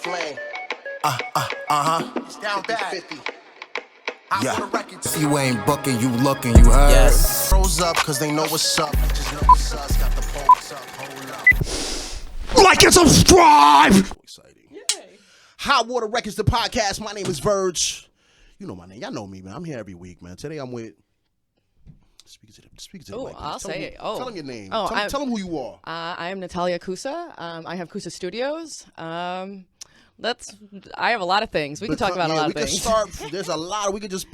flame. It's down bad. 50. Yeah. If you ain't bucking, you looking, you heard? Yes. Froze up, cause they know what's up. Just know what's us. Got the pulse up, hold up. Like and subscribe! So exciting. Yay. Hot Water Records, the podcast. My name is Verge. You know my name. Y'all know me, man. I'm here every week, man. Today I'm with... Speak to the mic. I'll say it. Oh. Tell them your name. Oh, tell them who you are. I am NATALIA KUSA. I have KUSA Studios. I have a lot of things. We can talk about a lot of things. There's a lot. We could just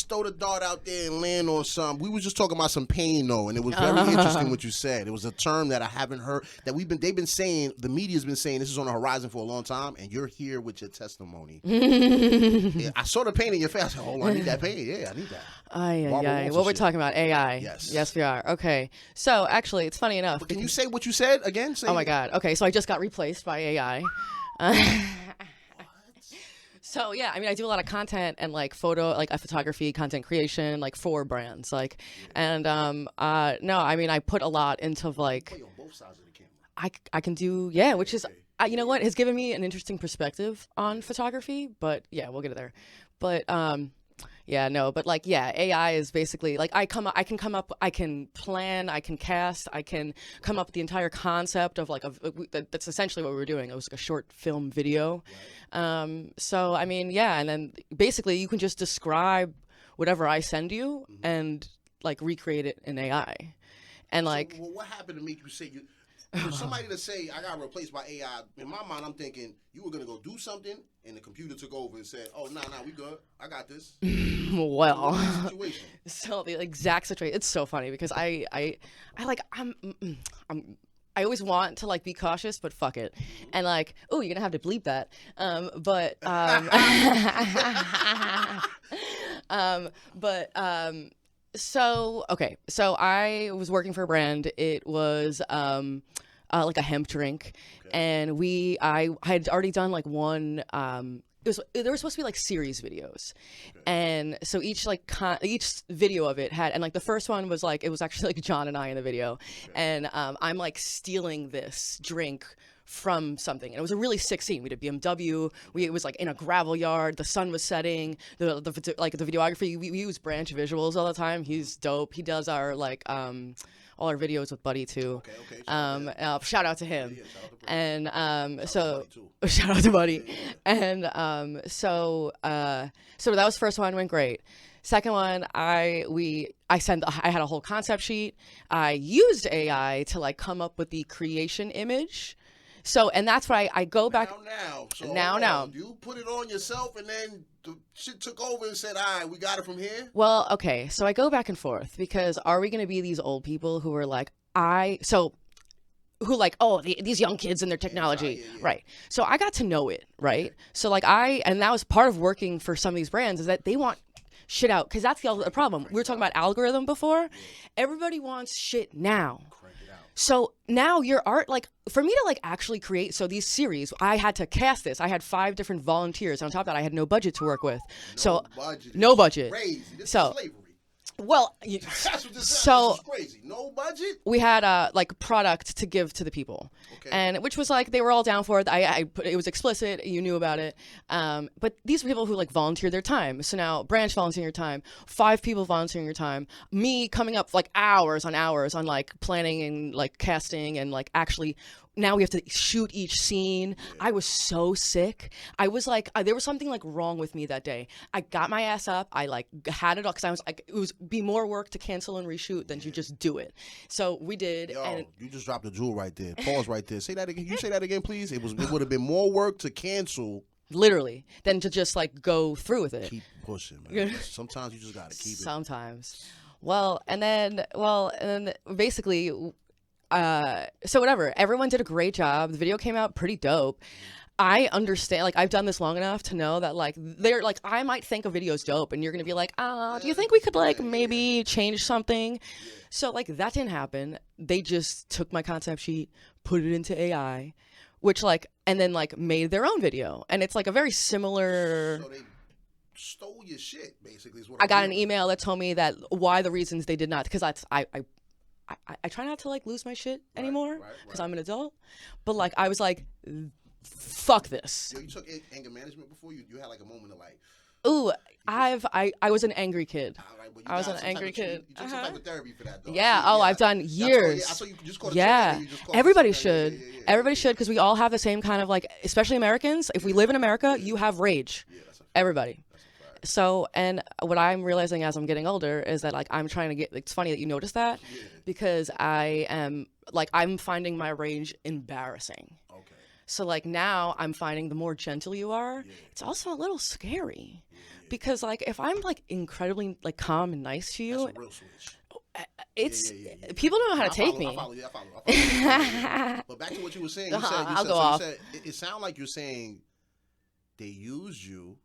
throw the dart out there and land on some. We was just talking about some pain though, and it was very interesting what you said. It was a term that I haven't heard that they've been saying. The media's been saying this is on the horizon for a long time, and you're here with your testimony. Yeah, I saw the pain in your face. I said, "Oh, I need that pain. Yeah, I need that." What we're talking about? AI. Yes, we are. Okay. So actually, it's funny enough. But can you say what you said again? Oh my God. Okay, so I just got replaced by AI. So yeah, I mean, I do a lot of content and like photography, content creation, like for brands, like, and no, I mean, I put a lot into like, on both sides of the camera. I can do, which is, you know what, has given me an interesting perspective on photography, but yeah, we'll get it there, but AI is basically like I can plan, I can cast, I can come up with the entire concept of that's essentially what we were doing. It was like a short film video. Right. So I mean, and then basically you can just describe whatever I send you and like recreate it in AI. And like, so, what happened to make you say for somebody to say I got replaced by AI, in my mind I'm thinking you were gonna go do something and the computer took over and said, "Oh, nah, we good. I got this." Well, so the exact situation. It's so funny because I always want to like be cautious, but fuck it, and like, oh, you're gonna have to bleep that. So I was working for a brand. It was like a hemp drink, and I had already done like one. There were supposed to be like series videos, and so each video of it had, and like the first one was like, it was actually like John and I in the video, and I'm like stealing this drink from something, and it was a really sick scene. We did BMW. It was like in a gravel yard. The sun was setting. The videography. We use Branch visuals all the time. He's dope. He does our like all our videos with Buddy too. Okay. Shout out to him. Yeah, and shout out to Buddy. And so that was the first one, went great. Second one, I had a whole concept sheet. I used AI to like come up with the creation image. So, and that's why I go back. Now. You put it on yourself and then the shit took over and said, all right, we got it from here. Well, okay. So I go back and forth because are we going to be these old people who are like, these young kids and their technology. Yeah. Right. So I got to know it. Right. Okay. So like and that was part of working for some of these brands is that they want shit out. Cause that's the other problem. We were talking about algorithm before. Yeah. Everybody wants shit now. So now your art, like for me to like actually create, so these series, I had to cast this. I had 5 different volunteers. On top of that, I had no budget to work with. No budget. Crazy. This is slavery. Well, this is crazy. No budget. We had like product to give to the people, and which was like they were all down for it. It was explicit. You knew about it. But these were people who like volunteered their time. So now Branch volunteering your time, 5 people volunteering your time, me coming up like hours on like planning and like casting and like actually. Now we have to shoot each scene. I was so sick. I was like, there was something like wrong with me that day. I got my ass up. I like had it all because I was like, it was be more work to cancel and reshoot than to just do it. So we did. Yo, you just dropped a jewel right there. Pause right there. Say that again. You say that again, please. It would have been more work to cancel. Literally, than to just like go through with it. Keep pushing, man. Sometimes you just gotta keep it. Sometimes. Well, and then basically. So whatever, everyone did a great job. The video came out pretty dope. I understand, like I've done this long enough to know that like they're like I might think a video's dope and you're gonna be like, do you think we could like maybe change something? So like that didn't happen. They just took my concept sheet, put it into AI, which like and then like made their own video. And it's like a very similar. So they stole your shit, basically. Is what I got an email that told me that why the reasons they did not, because I try not to like lose my shit anymore because I'm an adult, but like I was like fuck this. Yo, you took anger management before? You had like a moment of like, Ooh, I was an angry kid. all right, well, I was an angry kid. You took some type of therapy for that, though. Yeah. Oh, I've done years. I saw you just caught a Yeah. trigger, you just caught Everybody something. should. Yeah. Everybody should, because we all have the same kind of like, especially Americans. If we live in America, you have rage. Yeah, that's a fact. Everybody. That's a fact. So, and what I'm realizing as I'm getting older is that like I'm trying to get. It's funny that you notice that, because I'm finding my rage embarrassing. Okay. So like now I'm finding the more gentle you are, it's also a little scary. Because like if I'm like incredibly like calm and nice to you, That's a real switch. it's people don't know how to take me. I follow you. But back to what you were saying. I'll go off. It sounded like you're saying they used you.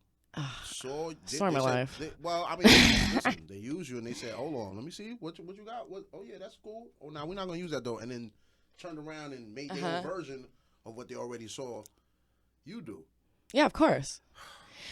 Story of my life. Well, I mean, listen, they used you and they said, "Hold on, let me see what you got." Oh yeah, that's cool. Oh, now we're not gonna use that though. And then turned around and made their own version of what they already saw you do. Yeah, of course.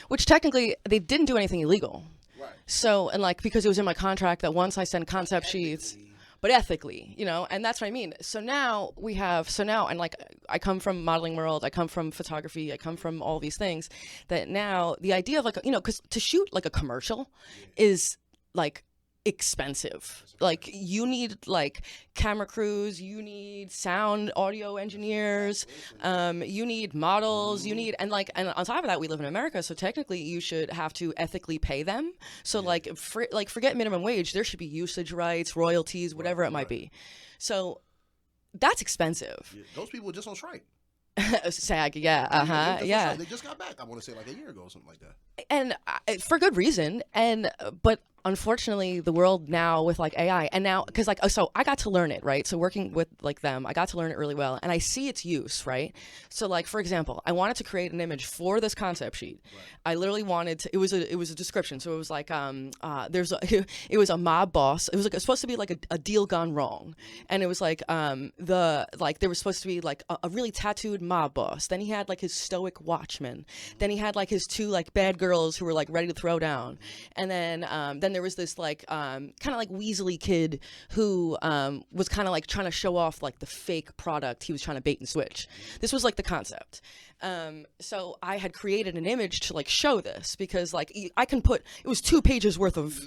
Which technically they didn't do anything illegal. Right. So, and like because it was in my contract that once I send concept sheets, but ethically, you know, and that's what I mean. So now and like I come from modeling world, I come from photography, I come from all these things, that now the idea of like, you know, because to shoot like a commercial is like expensive. Like you need like camera crews, you need sound audio engineers, you need models, you need, and on top of that we live in America, so technically you should have to ethically pay them. So forget minimum wage, there should be usage rights, royalties, whatever it might be. So that's expensive. Yeah, those people just on strike. SAG, yeah, yeah. They just got back. I want to say like a year ago or something like that. And for good reason. But unfortunately, the world now with like AI, and now because like so I got to learn it, right? So working with like them, I got to learn it really well, and I see its use, right? So like for example, I wanted to create an image for this concept sheet. Right. I literally wanted to. It was a description, so it was like it was a mob boss. It was like supposed to be like a deal gone wrong, and it was like there was supposed to be like a really tattooed mob boss. Then he had like his stoic watchman. Then he had like his two like bad girls who were like ready to throw down, and then there was this like kind of like Weasley kid who was kind of like trying to show off like the fake product he was trying to bait and switch. This was like the concept. So I had created an image to like show this, because like I can put, it was 2 pages worth of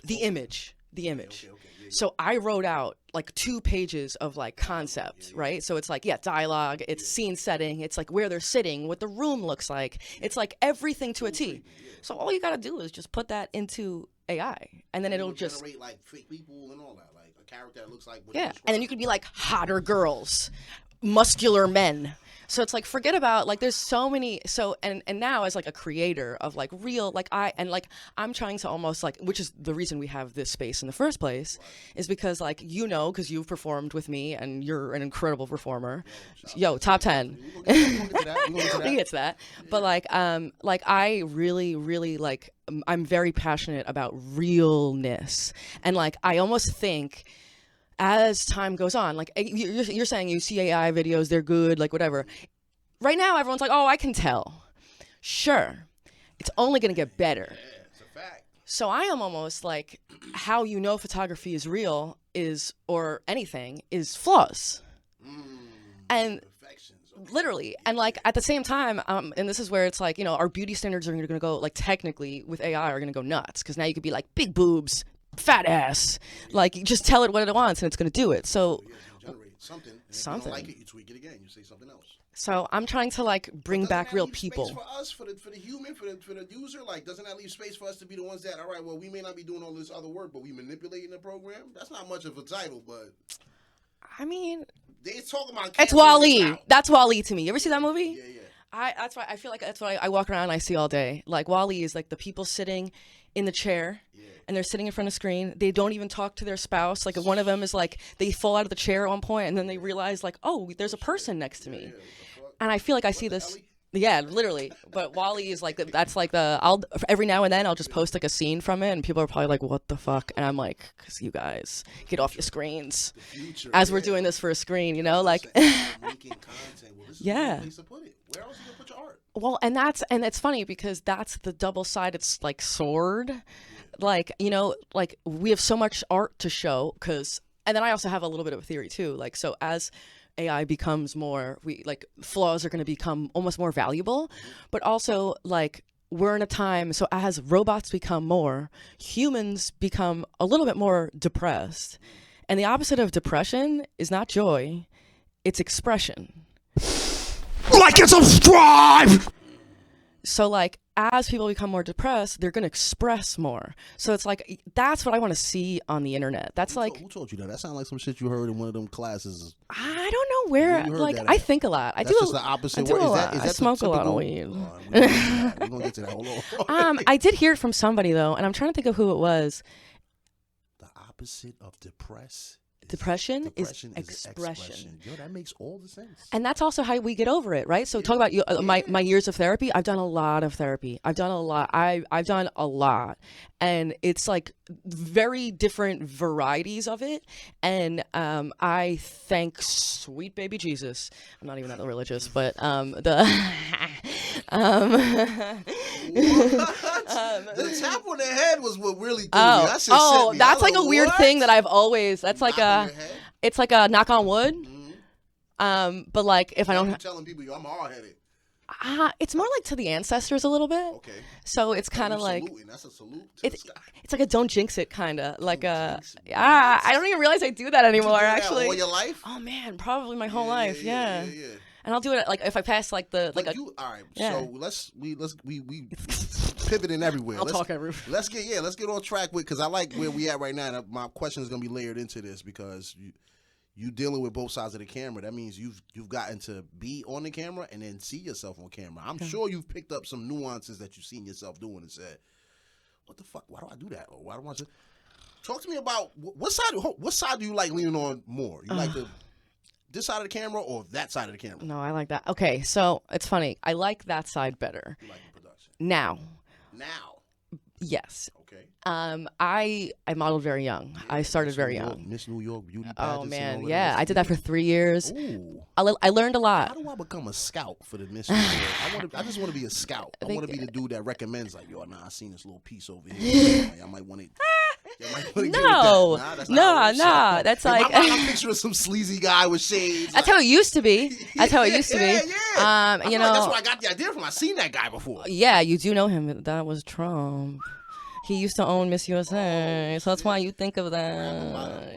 the image. Okay. So I wrote out like 2 pages of like concept, right? So it's like, dialogue, it's scene setting, it's like where they're sitting, what the room looks like. It's like everything to a T. So all you gotta do is just put that into AI, and then it'll just generate like fake people and all that, like a character that looks like what and then you could be like hotter girls, muscular men. So it's like, forget about like, there's so many. So and now as like a creator of like real, like I'm trying to almost like, which is the reason we have this space in the first place, is because like, you know, because you've performed with me and you're an incredible performer. Yo, top 10. We get to that. But like I really like, I'm very passionate about realness, and like I almost think, as time goes on, like you're saying, you see AI videos, they're good, like whatever. Right now, everyone's like, oh, I can tell. Sure. It's only going to get better. Yeah, it's a fact. So I am almost like, how you know photography is real is, or anything, is flaws. And literally, and like at the same time, and this is where it's like, you know, our beauty standards are going to go, like technically with AI are going to go nuts, because now you could be like big boobs, fat ass, like you just tell it what it wants and it's going to do it. So you generate something. And if something. you don't like it, you tweak it again. You say something else. So I'm trying to like bring back real people. For us, for the human, for the user, like doesn't that leave space for us to be the ones that, all right, well, we may not be doing all this other work, but we manipulating the program? That's not much of a title, but I mean, they talking about. It's Wall-E. That's Wall-E to me. You ever see that movie? Yeah. That's why I feel like that's what I walk around and I see all day. Like Wall-E is like the people sitting in the chair. And they're sitting in front of a screen. They don't even talk to their spouse. Like one of them is like, they fall out of the chair at one point, and then they realize like, oh, there's a person next to me. And I feel like I see this. Yeah, literally. But Wall-E is like, that's like every now and then I'll just post like a scene from it, and people are probably like, what the fuck? And I'm like, because you guys get off your screens as we're doing this for a screen, you know, like. Yeah. Where else are you gonna put your art? Well, and it's funny because that's the double-sided like sword. Like, you know, like we have so much art to show, and then I also have a little bit of a theory too. Like, so as AI becomes more, flaws are going to become almost more valuable, but also like we're in a time, so as robots become more, humans become a little bit more depressed. And the opposite of depression is not joy, it's expression. Like and subscribe! So like as people become more depressed, they're going to express more. So it's like that's what I want to see on the internet. That's Who told you that? That sounds like some shit you heard in one of them classes. I don't know where. You heard Like that I at? think a lot. That's just the opposite. I do Is a that- lot. is I that the smoke a lot of typical- weed. We're gonna get to that. Hold on. I did hear it from somebody though, and I'm trying to think of who it was. The opposite of Depression is expression. expression. Yo, that makes all the sense. And that's also how we get over it, right? So talk about you, my years of therapy. I've done a lot of therapy. I've done a lot, and it's like very different varieties of it. And I thank sweet baby Jesus. I'm not even that religious, but the the tap on the head was what really threw me. That shit set me. That's I like a was weird what? thing that I've always. That's like Knock on your head? it's like a knock on wood. But like if I I'm don't, telling people, yo, I'm hard headed. it's more like to the ancestors a little bit. Okay. So it's kind of like Saluting. That's a salute to the sky. it's like a don't jinx it kind of like a jinx it. I don't even realize I do that anymore. You do that Actually, all your life? oh man, probably my whole life. Yeah. Yeah. And I'll do it like if I pass like the like But a. you, all right. Yeah. So we pivoting everywhere. I'll talk everywhere. Let's get on track with, because I like where we at right now. And my question is gonna be layered into this because you dealing with both sides of the camera. That means you've gotten to be on the camera and then see yourself on camera. I'm sure you've picked up some nuances that you've seen yourself doing and said, "What the fuck? Why do I do that? Or why do I want to?" Talk to me about what side do you like leaning on more? You like this side of the camera or that side of the camera? No, I like that. Okay, so it's funny. I like that side better. You like the production Now, yes. okay. I modeled very young. I started very young. Miss New York beauty pageants. Oh and man, all of yeah, this. I did that for 3 years. Ooh. I learned a How lot. do I become a scout for the Miss New York? I just want to be a scout. I want to be the dude that recommends, like, yo, I seen this little piece over here. I might want to. No, that's like I'm picturing some sleazy guy with shades. that's how it used to be. That's how it used to be. Yeah. You know, that's where I got the idea from. I seen that guy before. yeah, you do know him. That was Trump. He used to own Miss USA, so that's why you think of that.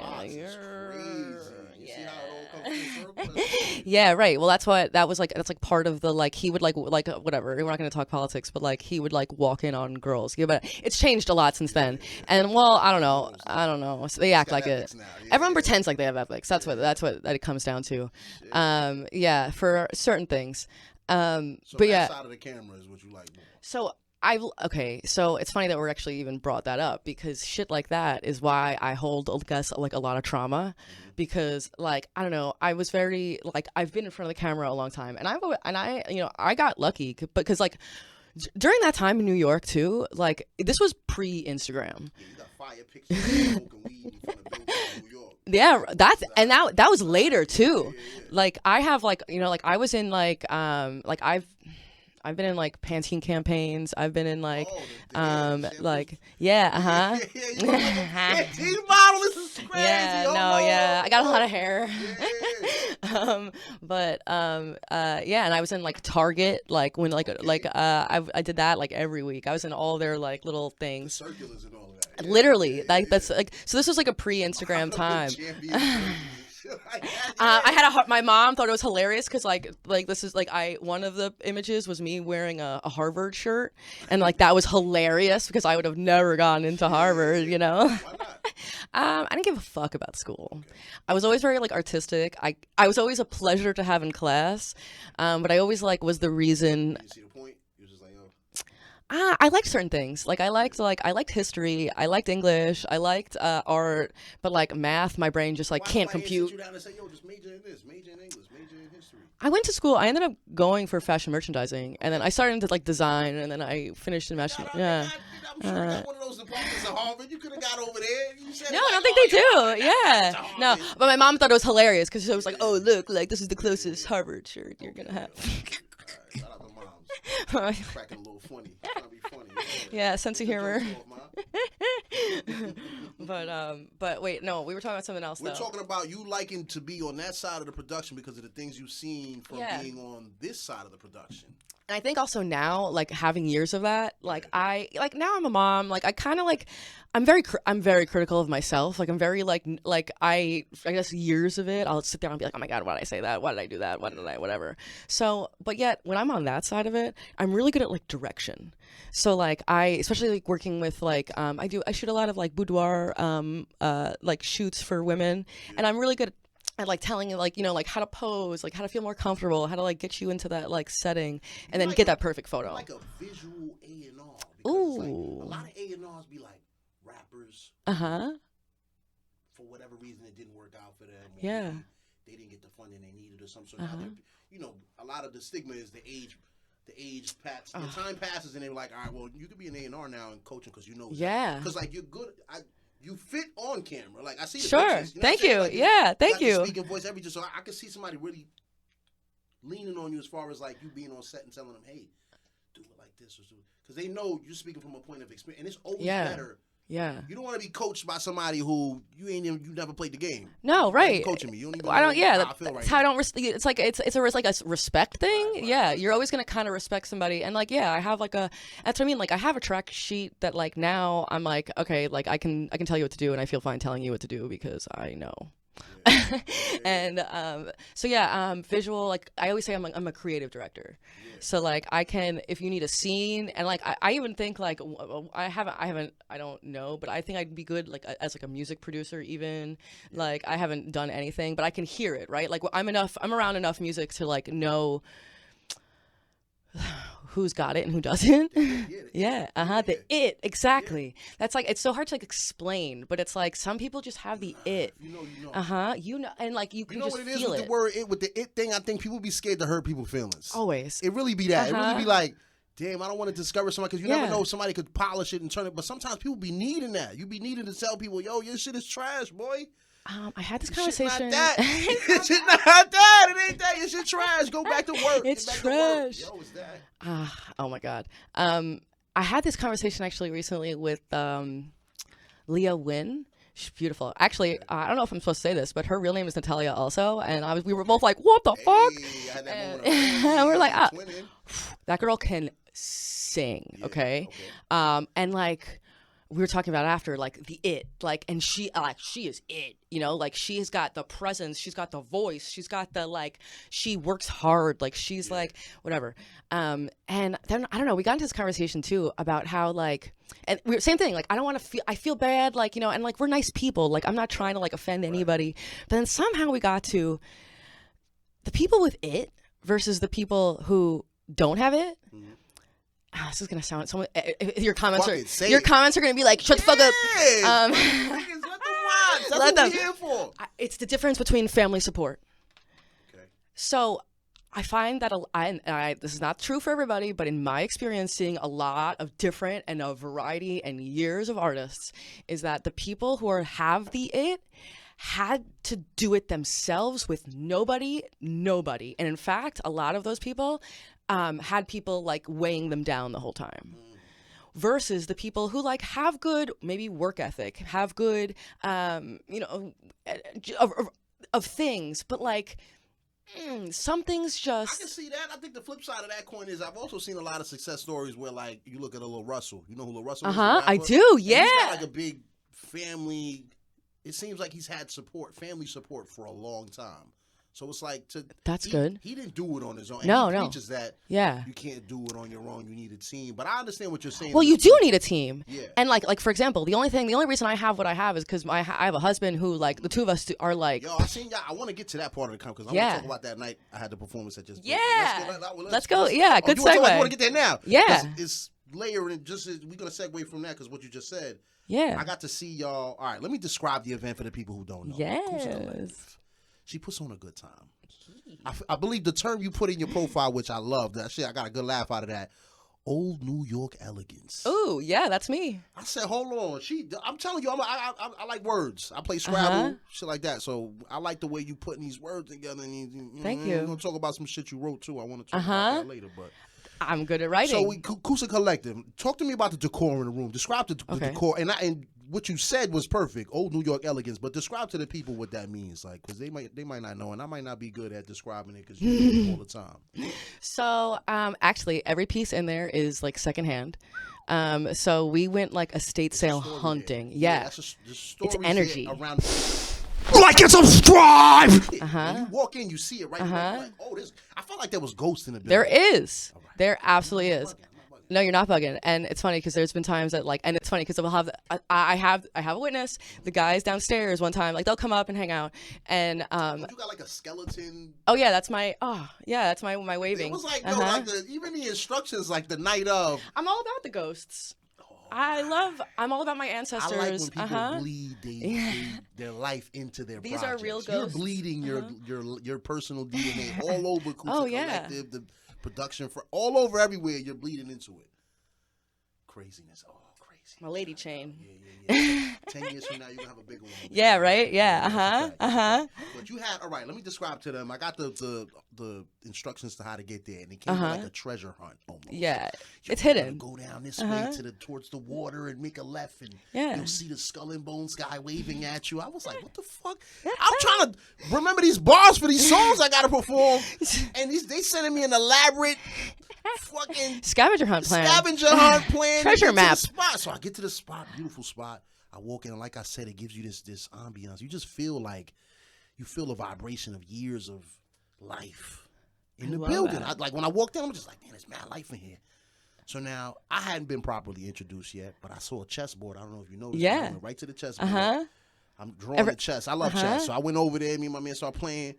Yeah, right. Well, that's part of the like he would like whatever. We're not going to talk politics, but like he would like walk in on girls. Yeah, but it's changed a lot since then. And well, I don't know. So they act like it. Everyone pretends like they have ethics. That's what it comes down to. Yeah, for certain things. So but yeah. that side of the camera is what you like more. So so it's funny that we're actually even brought that up because shit like that is why I hold, I guess, like a lot of trauma because like, I don't know, I was very like, I've been in front of the camera a long time and I you know, I got lucky because like during that time in New York too, like this was pre-Instagram. Yeah, you got fire pictures of smoking weed in front of buildings in New York. Yeah, that was later too. Like I have like, you know, like I was in like I've been in like Pantene campaigns. I've been in like, like yeah, Pantene model. This is crazy. yeah, Oh, no, yeah. I got a lot of hair. Yeah. Yeah, and I was in like Target, like when I did that like every week. I was in all their like little things. Circulars and all of that. Yeah. Literally, like that's like so. This was like a pre-Instagram time. My mom thought it was hilarious because like this is like one of the images was me wearing a Harvard shirt and like that was hilarious because I would have never gone into Harvard, you know. Why not? I didn't give a fuck about school. Okay. I was always very like artistic. I was always a pleasure to have in class, but I always like was the reason. You see the point? You was just like, oh. I liked certain things. Like I liked history. I liked English. I liked art. But like math, my brain just like can't compute. Sit you down and say, yo, just major in this, major in English, major in history. I went to school. I ended up going for fashion merchandising, and then I started into like design, and then I finished in fashion. Yeah. I'm sure they got one of those departments at Harvard. You could have got over there. You said No, I don't think they do. Yeah. No, but my mom thought it was hilarious because she was like, "Oh, look, like this is the closest Harvard shirt you're gonna have." Shout out to moms. Cracking a little funny. Trying to be funny. Yeah, sense of humor. But wait, no, we were talking about something else. We're though. talking about you liking to be on that side of the production because of the things you've seen from being on this side of the production. And I think also now, like having years of that, like now I'm a mom. Like I kind of like, I'm very critical of myself. Like I'm very like I guess years of it, I'll sit there and be like, oh my god, why did I say that? Why did I do that? Why did I whatever? So, but yet when I'm on that side of it, I'm really good at like direction. So like especially like working with like I shoot a lot of like boudoir like shoots for women, and I'm really good at like telling you like like how to pose, like how to feel more comfortable, how to like get you into that like setting, and then get that perfect photo. Like a visual A&R. Ooh. Like, a lot of A&Rs be like rappers. For whatever reason, it didn't work out for them. Yeah. They didn't get the funding they needed or something. So now a lot of the stigma is the age pass. The time passes and they're like, all right, well, you could be an A&R now and coaching because you know. Yeah. Because like you're good. You fit on camera. Like I see the sure. pictures. You know Thank you. Like, yeah. Thank you. Speaking voice, everything. So I can see somebody really leaning on you as far as like you being on set and telling them, hey, do it like this or do because they know you're speaking from a point of experience, and it's always better. Yeah. You don't want to be coached by somebody who you never played the game. No, right. Coaching me. You don't even I don't. Yeah, how I feel that's how I don't. It's like it's a respect thing. Right. Yeah, you're always gonna kind of respect somebody, and like I have like that's what I mean. Like I have a track sheet that like now I'm like okay, like I can tell you what to do, and I feel fine telling you what to do because I know. And so visual, like I always say I'm a creative director. So like I can, if you need a scene, and like I even think like I don't know, but I think I'd be good like as like a music producer even. Like I haven't done anything, but I can hear it, right? Like I'm around enough music to like know who's got it and who doesn't. Exactly. That's like it's so hard to like explain, but it's like some people just have the it. You know, and like you can just what it is feel with it. the word it with the it thing. I think people be scared to hurt people's feelings. Always. It really be that. It really be like, damn, I don't want to discourage somebody because you never know if somebody could polish it and turn it. But sometimes people be needing that. You be needing to tell people, yo, your shit is trash, boy. I had this conversation. Shit not that. Shit not that. It ain't that. Your shit trash. Go back to work. It's trash. Yo, it's that. Oh my God. I had this conversation actually recently with Leah Wynn. She's beautiful. Actually, I don't know if I'm supposed to say this, but her real name is Natalia also. And we were both like, what the fuck? I had that and we're like, that girl can sing, okay? And like, we were talking about after, like the it, like, and she is it, you know, like she's got the presence, she's got the voice, she's got the like, she works hard, like she's like whatever. And then I don't know, we got into this conversation too about how like, and we same thing, like I don't want to I feel bad, like you know, and like we're nice people, like I'm not trying to like offend anybody, but then somehow we got to the people with it versus the people who don't have it. This is gonna sound someone. Your comments are gonna be like, shut the fuck up. Let them. Here for. It's the difference between family support. Okay. So, I find that this is not true for everybody, but in my experience, seeing a lot of different and a variety and years of artists, is that the people who have the it had to do it themselves with nobody, and in fact, a lot of those people. Had people like weighing them down the whole time versus the people who like have good maybe work ethic, have good you know of things, but like some things just I can see that. I think the flip side of that coin is I've also seen a lot of success stories where like you look at a Lil Russell. You know who Lil Russell is? I do, yeah. He's got like a big family. It seems like he's had family support for a long time. So it's like that's good. He didn't do it on his own. And he preaches that you can't do it on your own. You need a team. But I understand what you're saying. Well, you do need a team. Yeah. And like for example, the only reason I have what I have is because I have a husband who like the two of us are like. Yo, I want to get to that part of the conversation because I want to talk about that night I had the performance at just. Yeah. Let's go. Yeah. Good segue. I want to get there now. Yeah. It's layering. We're gonna segue from that because what you just said. Yeah. I got to see y'all. All right. Let me describe the event for the people who don't know. Yes. She puts on a good time. I believe the term you put in your profile, which I love, that shit, I got a good laugh out of that. Old New York elegance. Oh, yeah, that's me. I said, hold on. I'm telling you, I like words. I play Scrabble, shit like that. So I like the way you putting these words together. And Thank you. We're going to talk about some shit you wrote, too. I want to talk about that later. But I'm good at writing. So KUSA Collective. Talk to me about the decor in the room. Describe the decor. And what you said was perfect. Old New York elegance, but describe to the people what that means, like, because they might not know, and I might not be good at describing it because you do it all the time. So, actually, every piece in there is like secondhand. So we went like estate sale hunting. Yeah, that's it's energy. Around. Like and subscribe. When you walk in, you see it right. You're like, oh, this. I felt like there was ghosts in the building. There is. There absolutely is. No, you're not bugging. And it's funny because there's been times that like, and it's funny because we'll have, I have a witness. The guys downstairs one time, like they'll come up and hang out, and you got like a skeleton. Oh yeah, that's my waving. It was like no, like even the instructions, like the night of. I'm all about the ghosts. I'm all about my ancestors. I like when people bleed their life into their These projects. are real ghosts. You're bleeding your personal DNA all over KUSA Collective, the production for all over everywhere. You're bleeding into it. Craziness. Oh, crazy. My lady chain. Yeah. 10 years from now, you're going to have a bigger one. Yeah, right? Yeah. But you had, all right, let me describe to them. I got the instructions to how to get there, and it came like a treasure hunt almost. Yeah. It's You're hidden. Go down this way towards the water and make a left, and you'll see the Skull and Bones guy waving at you. I was like, what the fuck? I'm trying to remember these bars for these songs I got to perform, and they sending me an elaborate fucking scavenger hunt plan. Treasure map. So I get to the spot, beautiful spot. I walk in, and like I said, it gives you this ambiance. You just feel like you feel the vibration of years of life in the building. Like when I walked in, I'm just like, man, there's mad life in here. So now I hadn't been properly introduced yet, but I saw a chessboard. I don't know if you noticed. Yeah. I went right to the chessboard. I'm drawing the chess. I love chess. So I went over there. Me and my man started playing,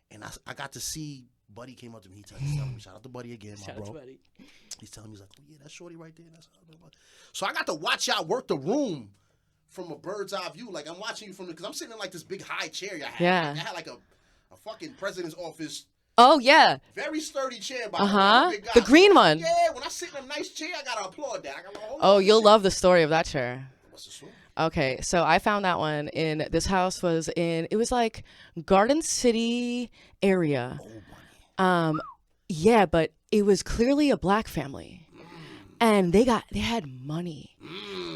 and I got to see. Buddy came up to me. He's telling me, shout out to Buddy again, my bro. Buddy. He's telling me, he's like, oh yeah, that's Shorty right there. So I got to watch y'all work the room from a bird's eye view. Like I'm watching you from because I'm sitting in like this big high chair y'all had. Yeah. Like, I had like a fucking president's office. Oh yeah. Very sturdy chair, by the green one. Yeah, when I sit in a nice chair, I gotta applaud that. You'll love the story of that chair. What's the story? Okay, so I found that one in this house it was like Garden City area. Yeah, but it was clearly a black family, and they had money,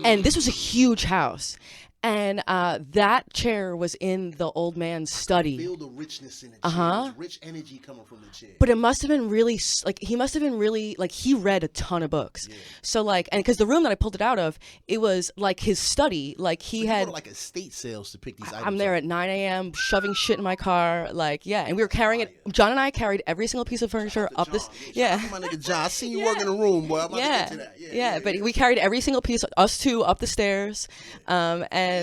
and this was a huge house. And that chair was in the old man's study. Feel the richness in the chair. Rich energy coming from the chair. But it must have been really he must have been really he read a ton of books. Yeah. So and because the room that I pulled it out of, it was like his study. Like he had go to estate sales to pick these items. I'm there at 9 a.m. shoving shit in my car. And we were carrying it. John and I carried every single piece of furniture up this. Yeah. My nigga John, I seen you work in the room, boy. I'm about to get to that. Yeah. But we carried every single piece, us two, up the stairs, and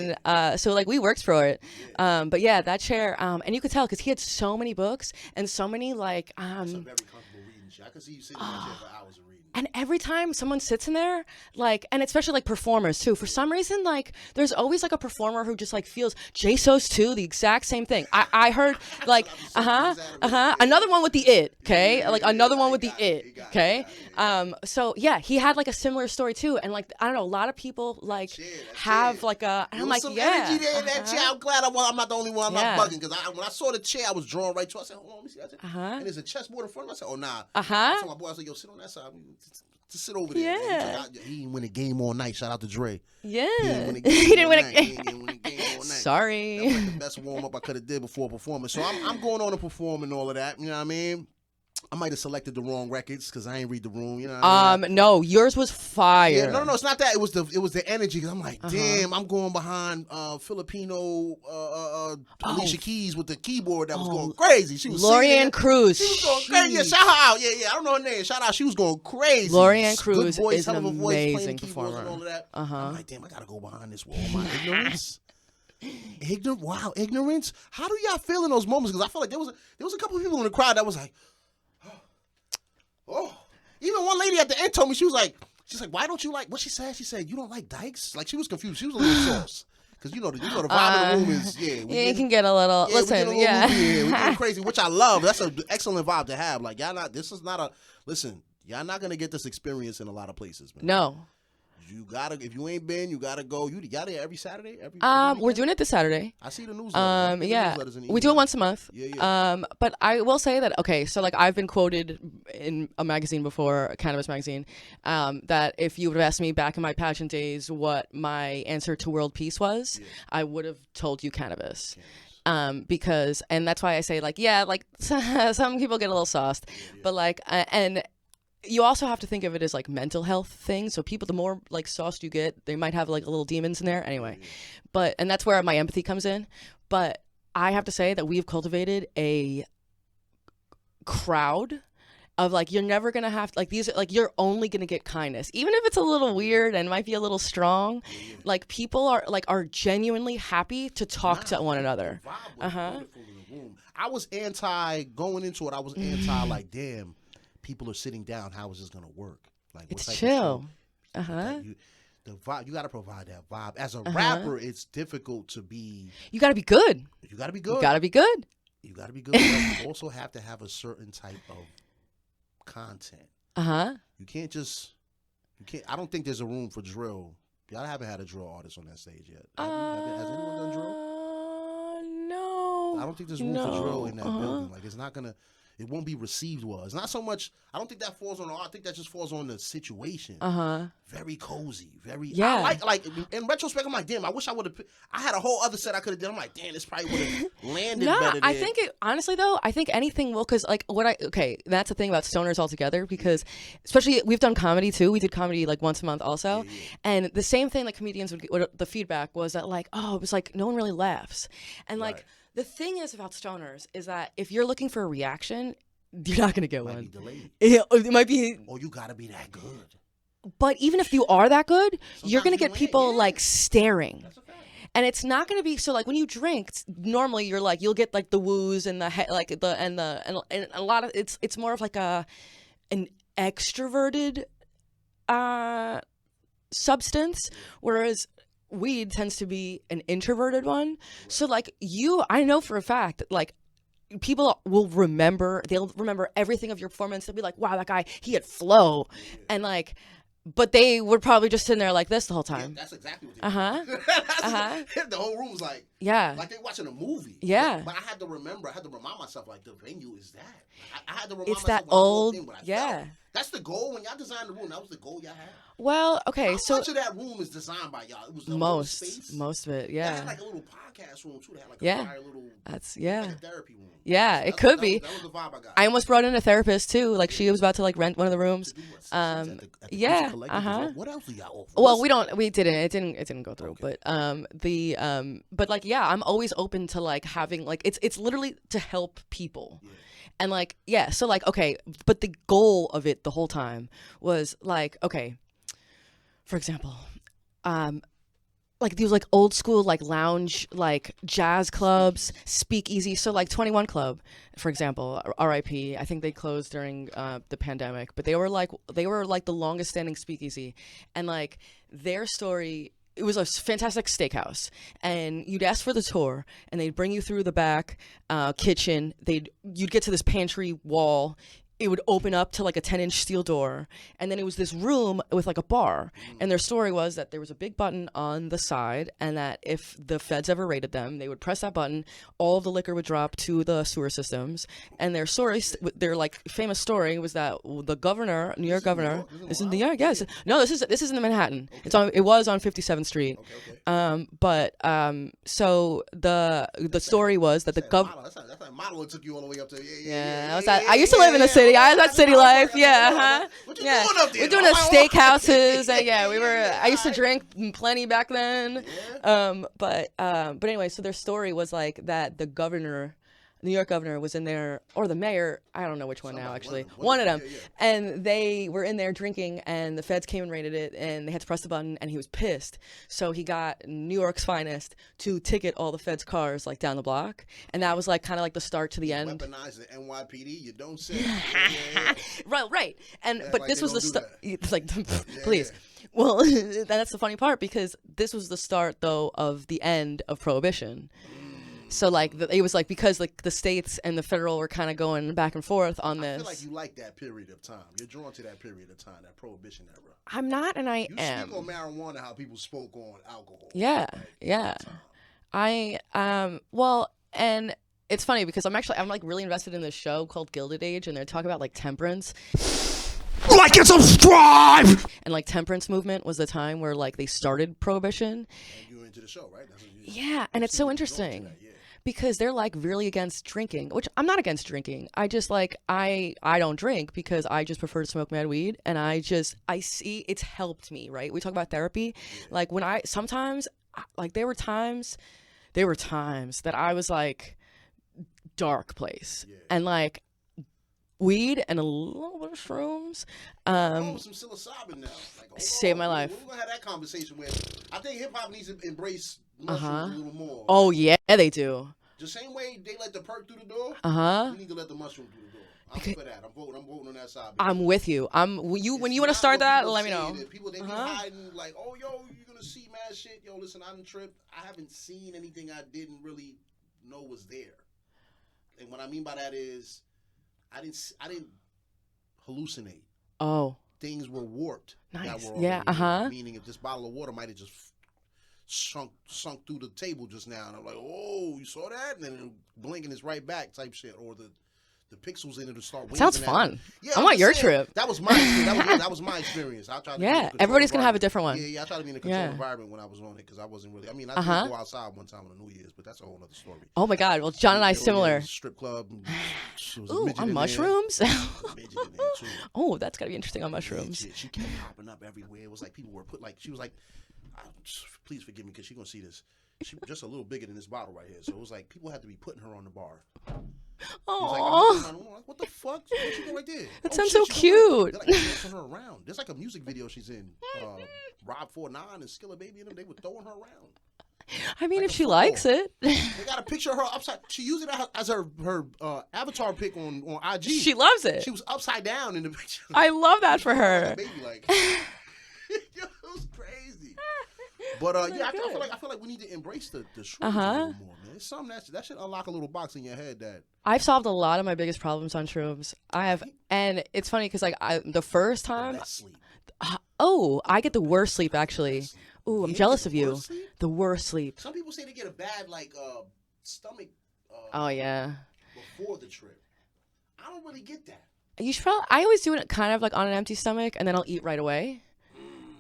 so we worked for it. But yeah, that chair, and you could tell because he had so many books and so many That's a very comfortable reading chair. I could see you sitting in that chair for hours of reading. And every time someone sits in there, and especially performers too, for some reason, there's always a performer who just feels JSO's too, the exact same thing. I heard another one with the it, okay? Another one with the it, okay? So yeah, he had a similar story too. And I don't know, a lot of people have and I'm like, some yeah. energy there in that chair. I'm glad I'm not the only one. I'm not bugging because when I saw the chair, I was drawn right to it. I said, hold on, let me see. And there's a chessboard in front of me. I said, oh nah. I told my boy, I said, yo, sit on that side. Just sit over there. Yeah. He didn't win a game all night. Shout out to Dre. Yeah. He didn't win a game all night. Sorry. That was the best warm up I could have did before performance. So I'm going on to perform and all of that. You know what I mean? I might have selected the wrong records because I ain't read the room. You know what I mean? No, yours was fire. Yeah, no, it's not that. It was the energy. Cause I'm like, damn, I'm going behind Filipino Alicia Keys with the keyboard that was going crazy. She was Lorianne Cruz. She was going crazy. Yeah, shout her out. Yeah. I don't know her name. Shout out. She was going crazy. Lorianne Cruz Good voice, is an hell of a voice, amazing playing performer. And all of that. I'm like, damn, I gotta go behind this wall. My ignorance. Ignorance. How do y'all feel in those moments? Because I feel like there was a couple of people in the crowd that was like. Oh, even one lady at the end told me, she's like, why don't you like, what she said? She said, you don't like dykes? She was confused. She was a little sauce. Because the vibe of the room is, it can get a little, we get crazy, which I love. That's an excellent vibe to have. Y'all not going to get this experience in a lot of places, man. No. You gotta, if you ain't been, you gotta go. You got it every Saturday. Every We're doing it this Saturday. I see the newsletter. Yeah, the we do it once a month. Yeah. But I will say that so like I've been quoted in a magazine before, a cannabis magazine, that if you would have asked me back in my pageant days what my answer to world peace was, I would have told you cannabis. Because, and that's why I say like, yeah, like some people get a little sauced, but like, and you also have to think of it as like mental health things. So people, the more like sauced you get, they might have like little demons in there anyway. But, and that's where my empathy comes in. But I have to say that we've cultivated a crowd of like, you're never gonna have like these, like you're only gonna get kindness, even if it's a little weird and might be a little strong. Like people are genuinely happy to talk to one another. I was anti going into it. I was anti like, damn, people are sitting down. How is this gonna work? Like, it's chill. The vibe, you got to provide that vibe. As a rapper, it's difficult to be. You got to be good. You got to be good. You got to be good. You got to be good. But you also have to have a certain type of content. You can't just. You can't. I don't think there's a room for drill. I haven't had a drill artist on that stage yet. Has anyone done drill? No. I don't think there's room for drill in that building. Like, it's not gonna. It won't be received well. It's not so much. I don't think that falls on the art. I think that just falls on the situation. Very cozy. Very. Yeah. I like in retrospect, I'm like, damn. I wish I would have. I had a whole other set I could have done. I'm like, damn. This probably would have landed better. I think it. Honestly, though, I think anything will. Because like that's the thing about stoners altogether. Because especially we've done comedy too. We did comedy like once a month also, and the same thing like comedians would get. The feedback was that like, oh, it was like no one really laughs, and like. The thing is about stoners is that if you're looking for a reaction, you're not going to get one. It might be. Or you got to be that good. But even if you are that good, you're going to get people like staring. That's a fact. And it's not going to be so like when you drink, normally you're like you'll get like the woos and the and a lot of it's more of like an extroverted substance, whereas weed tends to be an introverted one. So like I know for a fact like people will they'll remember everything of your performance. They'll be like, wow, that guy, he had flow. And like, but they would probably just sit there like this the whole time. Yeah, that's exactly what they The whole room was like, like they're watching a movie. Yeah. But I had to remind myself, like, the venue is that. I had to remind it's myself that old, felt. That's the goal. When y'all designed the room, that was the goal y'all had. Well, okay, How much of that room is designed by y'all? It was the most of it, yeah. They had like a little podcast room too. They had like a fire little. That's like a therapy room. Yeah, it could be. That was the vibe I got. I almost brought in a therapist too. Like she was about to like rent one of the rooms. At the yeah. What else do y'all offer? Well, we didn't. It didn't go through. Okay. But like yeah, I'm always open to like having like it's literally to help people. Yeah. And like, yeah, so like, okay, but the goal of it the whole time was like, okay, for example, like these like old school like lounge like jazz clubs, speakeasy. So like 21 Club, for example, R.I.P. I think they closed during the pandemic, but they were like the longest standing speakeasy, and like their story. It was a fantastic steakhouse, and you'd ask for the tour, and they'd bring you through the back kitchen. You'd get to this pantry wall. It would open up to like a 10-inch steel door, and then it was this room with like a bar. And their story was that there was a big button on the side, and that if the feds ever raided them, they would press that button, all of the liquor would drop to the sewer systems. And their like famous story was that the governor, New York governor, this is in New York, yes. No, this is in Manhattan. Okay. It was on 57th Street. Okay. So the story was that the governor. That's like model took you all the way up to. I used to live in the city. I had city life. Yeah. What you doing up there? We're doing the steakhouses, and yeah, we were. I used to drink plenty back then. Yeah. But anyway, so their story was like that the governor, New York governor, was in there, or the mayor. I don't know which one now, actually. One of them. Yeah. And they were in there drinking, and the feds came and raided it, and they had to press the button, and he was pissed. So he got New York's finest to ticket all the feds' cars like down the block, and that was like kind of like the start to the end. Weaponize the NYPD, you don't say. Right. And but like this was the start. It's like, please. Yeah. Well, that's the funny part, because this was the start though of the end of Prohibition. So like it was like because like the states and the federal were kind of going back and forth on this. I feel like you like that period of time. You're drawn to that period of time, that Prohibition era. I'm not, and I am. You speak on marijuana, how people spoke on alcohol. Yeah, yeah. Well, and it's funny because I'm like really invested in this show called Gilded Age, and they're talking about like temperance. Like and subscribe. And like temperance movement was the time where like they started prohibition. And you were into the show, right? Yeah, and it's so interesting because they're like really against drinking, which I'm not against drinking. I just like I don't drink because I just prefer to smoke mad weed, and I see it's helped me, right? We talk about therapy, like when sometimes like there were times that I was like dark place, and like weed and a little bit of shrooms. Some psilocybin now. Like, saved my life. We're gonna have that conversation with. I think hip hop needs to embrace mushrooms a little more. Oh yeah, they do. The same way they let the perk through the door. We need to let the mushroom through the door. I'm for that. I'm voting on that side. I'm with you. When you want to start that, let me know. People they be hiding like, oh yo, you're gonna see mad shit. Yo, listen, I done tripped. I haven't seen anything I didn't really know was there. And what I mean by that is, I didn't hallucinate. Oh. Things were warped. Nice. That were Yeah. Meaning, if this bottle of water might have just sunk through the table just now, and I'm like, oh, you saw that? And then blinking is right back type shit, or the pixels in it to start. Sounds fun. Yeah, I want your trip. That was my experience. That was my experience. I tried to everybody's gonna have a different one. Yeah, I tried to be in a controlled environment when I was on it because I wasn't really. I mean, I did go outside one time on New Year's, but that's a whole other story. Oh my God! Well, John and I similar. Strip club. Ooh, on mushrooms. Oh, that's gotta be interesting on mushrooms. She kept popping up everywhere. It was like people were she was like, please forgive me because she's gonna see this. She was just a little bigger than this bottle right here. So it was like people had to be putting her on the bar. Oh, like, what the fuck? Where'd she go right there? That sounds so cute. They're like dancing her around. There's like a music video she's in. Rob 49 and Skilla Baby and them. They were throwing her around. I mean, if she likes it. They got a picture of her upside. She used it as her avatar pic on IG. She loves it. She was upside down in the picture. I love that for her. Baby, like, it was crazy. But I feel like we need to embrace the shrooms a little more, man. It's something that should unlock a little box in your head that I've solved a lot of my biggest problems on shrooms. I have, and it's funny because like the first time, I get the worst sleep actually. Ooh, I'm jealous of you. The worst sleep. Some people say they get a bad like stomach. Oh yeah. Before the trip, I don't really get that. You should probably. I always do it kind of like on an empty stomach, and then I'll eat right away.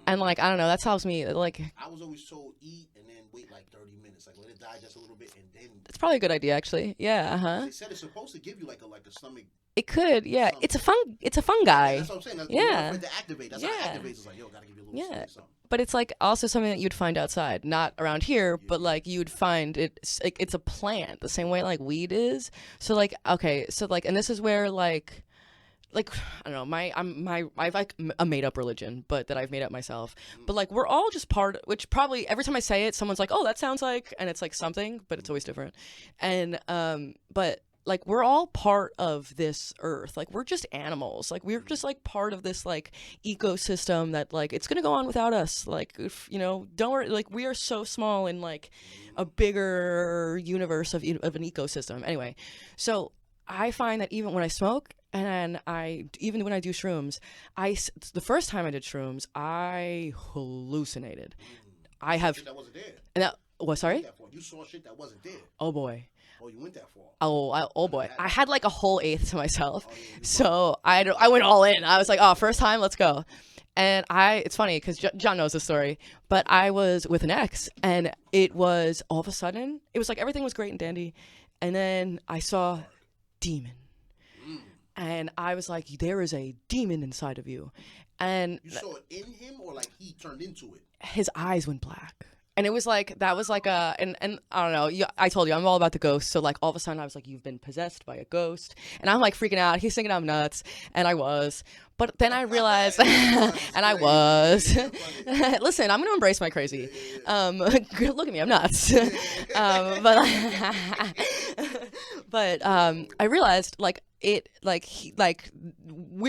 And like I don't know, that helps me. Like I was always told eat and then wait like 30 minutes, like let it digest a little bit, and then. It's probably a good idea actually. Yeah. They said it's supposed to give you like a stomach. It could, yeah. Something. It's a fungi. Yeah, that's what I'm saying. That's yeah. To activate. That's how it activates. It's like yo, gotta give you a little something. But it's like also something that you'd find outside, not around here, but like you'd find it's a plant the same way like weed is. So like okay, so like and this is where like I don't know, I've like a made up religion, but that I've made up myself. But like we're all just which probably every time I say it, someone's like, oh, that sounds like, and it's like something, but it's always different. And but like we're all part of this earth. Like we're just animals. Like we're just like part of this like ecosystem that like it's gonna go on without us. Like if, don't worry. Like we are so small in like a bigger universe of an ecosystem. Anyway, so I find that even when I smoke. And even when I do shrooms, the first time I did shrooms, I hallucinated. I have. Shit that wasn't there. And that what? Sorry. You saw shit that wasn't there. Oh boy. Oh, you went that far. Oh boy. I had like a whole eighth to myself, so I went all in. I was like, oh, first time, let's go. And it's funny because John knows the story, but I was with an ex, and it was all of a sudden, it was like everything was great and dandy, and then I saw demon. And I was like, there is a demon inside of you. And you saw it in him or like he turned into it? His eyes went black. And it was like, that was like and I don't know, I told you, I'm all about the ghosts. So like all of a sudden I was like, you've been possessed by a ghost. And I'm like freaking out. He's thinking I'm nuts. And I was. But then I realized, and I was. Listen, I'm going to embrace my crazy. Look at me, I'm nuts. But I realized like, we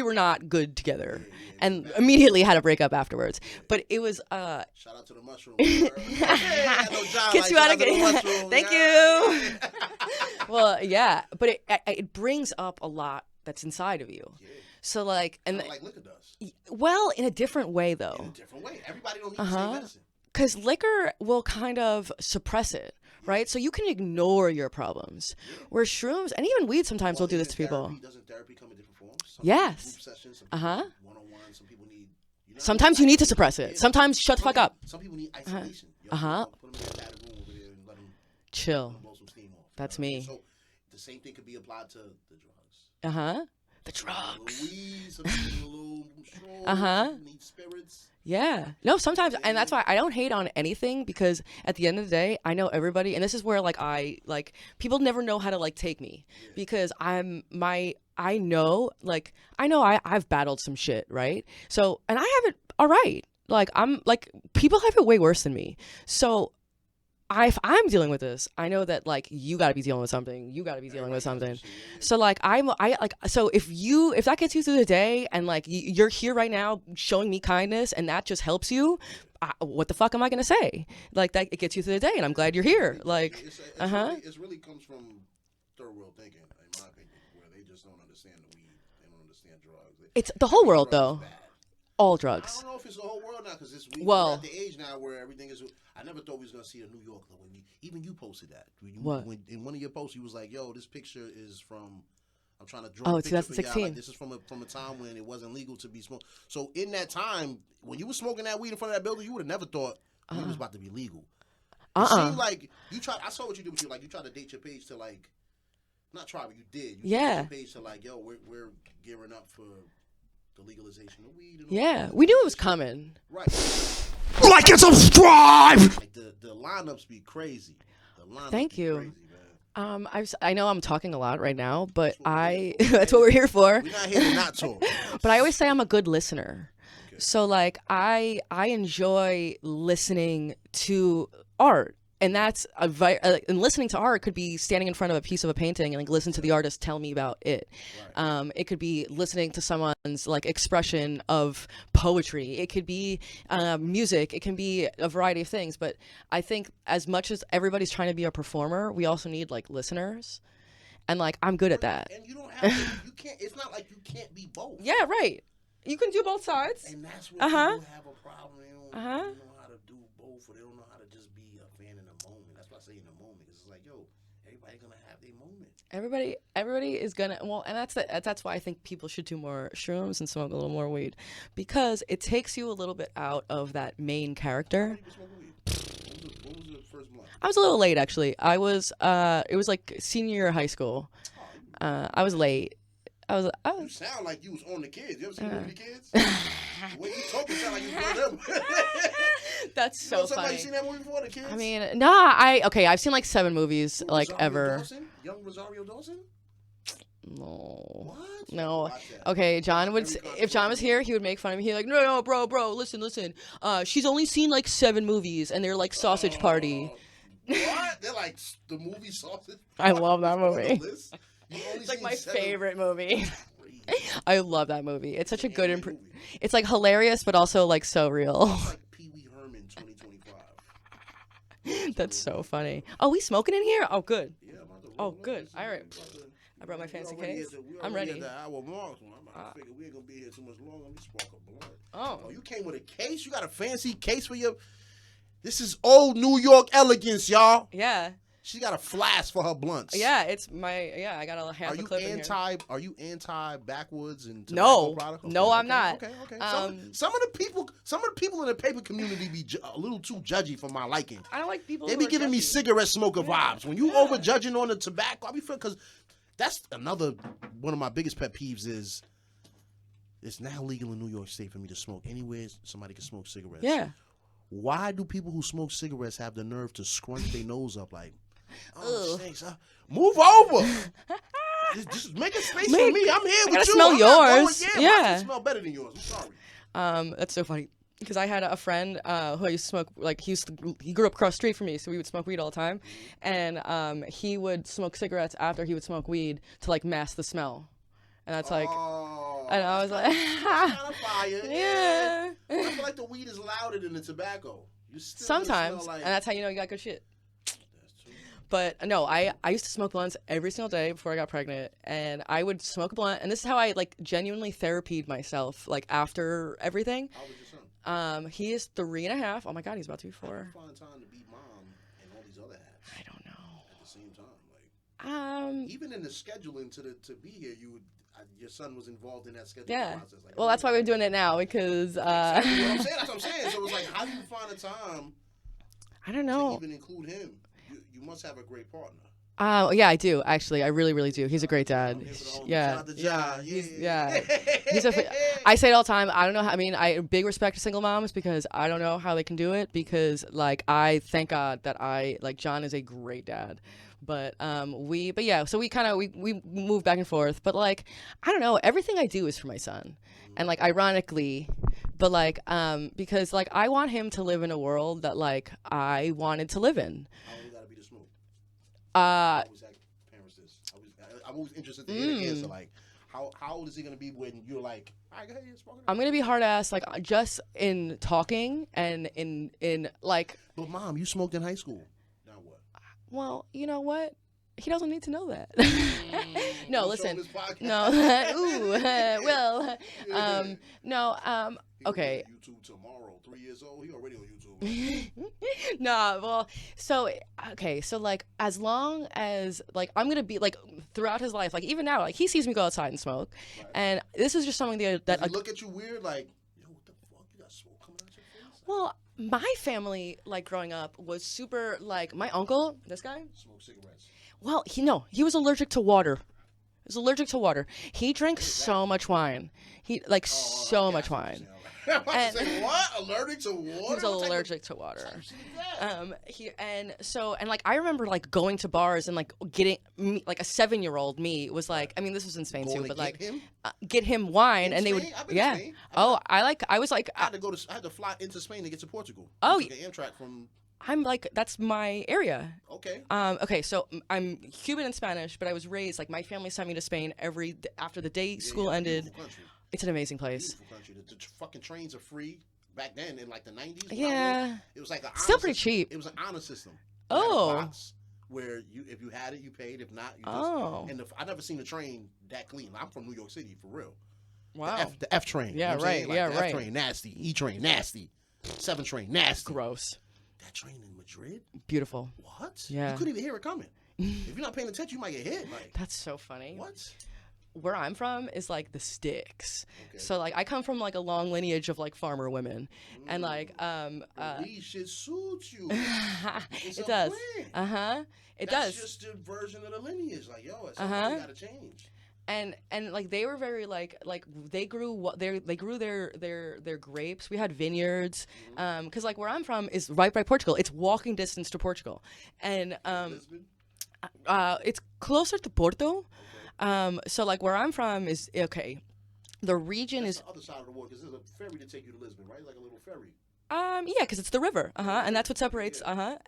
were not good together, and immediately had a breakup afterwards. But it was shout out to the mushroom. Gets you out of good. Thank you. Well, yeah, but it brings up a lot that's inside of you. Yeah. So like, and like liquor does. Well, in a different way though. In a different way. Everybody don't need the same medicine. Because liquor will kind of suppress it, right? So you can ignore your problems. Where shrooms and even weed sometimes will do this to people. Doesn't therapy come in different forms? Yes. Group sessions, some people need one-on-one, some people need. Sometimes you need to suppress it. Sometimes shut the fuck up. Some people need isolation. Put them in that padded room over there and let them chill. Blow some steam off. That's me. So the same thing could be applied to the drugs. The drugs. Weed, some people need shrooms, need spirits. Yeah. No, sometimes, and that's why I don't hate on anything, because at the end of the day, I know everybody, and this is where people never know how to like take me, because I've battled some shit, right? So, and I have it all right. Like people have it way worse than me. So if I'm dealing with this, I know that like you got to be dealing with something. You got to be dealing with something. So like so if that gets you through the day, and like you're here right now showing me kindness, and that just helps you, what the fuck am I gonna say? Like that, it gets you through the day, and I'm glad you're here. Like, it really comes from third world thinking, in my opinion, where they just don't understand the weed, they don't understand drugs. It's the whole world though. All drugs. I don't know if it's the whole world now, because we're at the age now where everything is. I never thought we was gonna see a New York. Even you posted that. When in one of your posts, you was like, "Yo, this picture is from." I'm trying to draw. Oh, 2016. Like, this is from a time when it wasn't legal to be smoked. So in that time, when you were smoking that weed in front of that building, you would have never thought it was about to be legal. It seemed like you tried. I saw what you did with you. Like you tried to date your page to like, not try, but you did. You date your page to like, yo, we're gearing up for the legalization of weed. And we knew it was coming. Right. Like and subscribe. Like the lineups be crazy. Thank you. Crazy, man. I know I'm talking a lot right now, but that's what we're here for. We're not here to not talk. But I always say I'm a good listener. Okay. So like I enjoy listening to art. And that's and listening to art could be standing in front of a piece of a painting and like listen to the artist tell me about it. Right. It could be listening to someone's like expression of poetry. It could be music. It can be a variety of things. But I think as much as everybody's trying to be a performer, we also need like listeners. And like I'm good at that. And you don't have to, you can't. It's not like you can't be both. Yeah, right. You can do both sides. And that's where people have a problem. They don't know how to do both, or they don't know how to just be a fan in the moment. That's why I say in the moment, because it's like, yo, everybody's gonna have their moment. Everybody is gonna. Well, and that's why I think people should do more shrooms and smoke a little more weed, because it takes you a little bit out of that main character. What was the first month? I was a little late actually. I was. It was like senior year of high school. I was late. You sound like you was on the Kids. You ever seen the movie Kids? The way you talking sound like you was on them. That's so funny. You seen that movie before, the Kids? I mean, nah. I've seen like 7 movies like Rosario ever. Dawson? Young Rosario Dawson? No. What? No. Okay, John would. If John was here, he would make fun of me. He'd like, no, bro, listen. She's only seen like 7 movies, and they're like Sausage Party. What? They're like the movie Sausage Party? I love that movie. It's like my favorite movie. I love that movie. It's such a good it's like hilarious, but also like so real. It's like Pee Wee Herman 2025. That's so funny. Oh, we smoking in here? Oh, good. Yeah, oh, good. All right. I brought my fancy case. I'm ready. The hour marks. I figure we ain't gonna be here too much longer. Let me spark a blunt. Oh, you came with a case? You got a fancy case for your? This is old New York elegance, y'all. Yeah. She got a flask for her blunts. Yeah, it's my. Yeah, I got a half a clip in here. Are you anti backwoods and tobacco product? Okay, no, I'm not. Okay. Some of the people in the paper community be a little too judgy for my liking. I don't like people. They be giving me cigarette smoker vibes. When you over judging on the tobacco, I be feeling, because that's another one of my biggest pet peeves is it's now legal in New York State for me to smoke anywhere somebody can smoke cigarettes. Yeah. Why do people who smoke cigarettes have the nerve to scrunch their nose up like? Oh, thanks. Move over. just make a space for me. I'm here with you. Smell yours. Yeah. Smell better than yours. I'm sorry. That's so funny because I had a friend who I used to smoke. Like he grew up across the street from me, so we would smoke weed all the time. And he would smoke cigarettes after he would smoke weed to like mask the smell. and that's like, Oh, and I was like, kind of fire. yeah. I feel like the weed is louder than the tobacco. You still Sometimes, smell like... and that's how you know you got good shit. That's true. But no, I used to smoke blunts every single day before I got pregnant, and I would smoke a blunt, and this is how I like genuinely therapied myself, like after everything. How was your son? He is 3.5. Oh my God, he's about to be 4. How do you find time to be mom and all these other hats? I don't know. At the same time, like Um, even in the scheduling to be here, you would your son was involved in that scheduling yeah. process. Like, Well, that's why we're doing it now because Exactly what I'm saying. That's what I'm saying. So it's like, how do you find the time I don't know. to even include him? You must have a great partner. Yeah, I do actually. I really, really do. He's a great dad. I'm here for the homie. Yeah, Shout out to John. yeah. He's I say it all the time. I don't know how, I mean, I big respect to single moms because I don't know how they can do it because like I thank God that John is a great dad. But so we move back and forth. But like I don't know, everything I do is for my son. And like ironically, but like because like I want him to live in a world that like I wanted to live in. How old you gotta be to smoke? I always ask parents this. I'm always interested to hear the answer. Like, how old is he gonna be when you're like, all right, go ahead, smoke it? I'm gonna be hard ass like just in talking and in like. But mom, you smoked in high school. Now what? Well, you know what? He doesn't need to know that. No, Don't show him listen. this podcast. No. Okay. YouTube tomorrow. 3 years old. He already on YouTube. No, well, so like as long as like I'm gonna be like throughout his life, like even now, like he sees me go outside and smoke, Right. and this is just something that Does he look at you weird, like, yo, what the fuck? You got smoke coming out your face? well, my family like growing up was super like my uncle, this guy. Smoke cigarettes. Well, he was allergic to water. He was allergic to water. He drank so much wine. He like so much wine. I'm about And- to say, what? Allergic to water? He was What type of- allergic to water. what type of shit is that? And like I remember like going to bars and like getting like a 7-year-old me was like, I mean this was in Spain Going too, to but get like him? get him wine In and they would Spain? I've been to yeah. Spain. Oh, I was like I had to fly into Spain to get to Portugal. Oh, I took an Amtrak from. I'm like that's my area. Okay. Okay, so I'm Cuban and Spanish, but I was raised like my family sent me to Spain after the day school ended. Beautiful country. It's an amazing place. Beautiful country. The fucking trains are free. Back then, in like the 90s. Yeah. It was like Still pretty cheap. It was an honor system. You Oh. had a box where if you had it, you paid. If not, you just. Oh. And I never seen a train that clean. I'm from New York City, for real. Wow. The F train. Yeah, you know what I'm saying? right, yeah, the right. F train, nasty. E train, nasty. 7 train, nasty. Gross. That train in Madrid? Beautiful. What? Yeah. You couldn't even hear it coming. If you're not paying attention, you might get hit. Like, That's so funny. what? Where I'm from is like the sticks. Okay. So like I come from like a long lineage of like farmer women. And like These shit suits you. It's it a does. plan. It That's does. just the version of the lineage. Like, yo, at some point you gotta change. And like they were very like they grew their grapes. We had vineyards because like where I'm from is right by Portugal. It's walking distance to Portugal, and Lisbon? it's closer to Porto. So like where I'm from is okay. The region That's is the other side of the world because there's a ferry to take you to Lisbon, right? Like a little ferry. yeah, because it's the river, and that's what separates,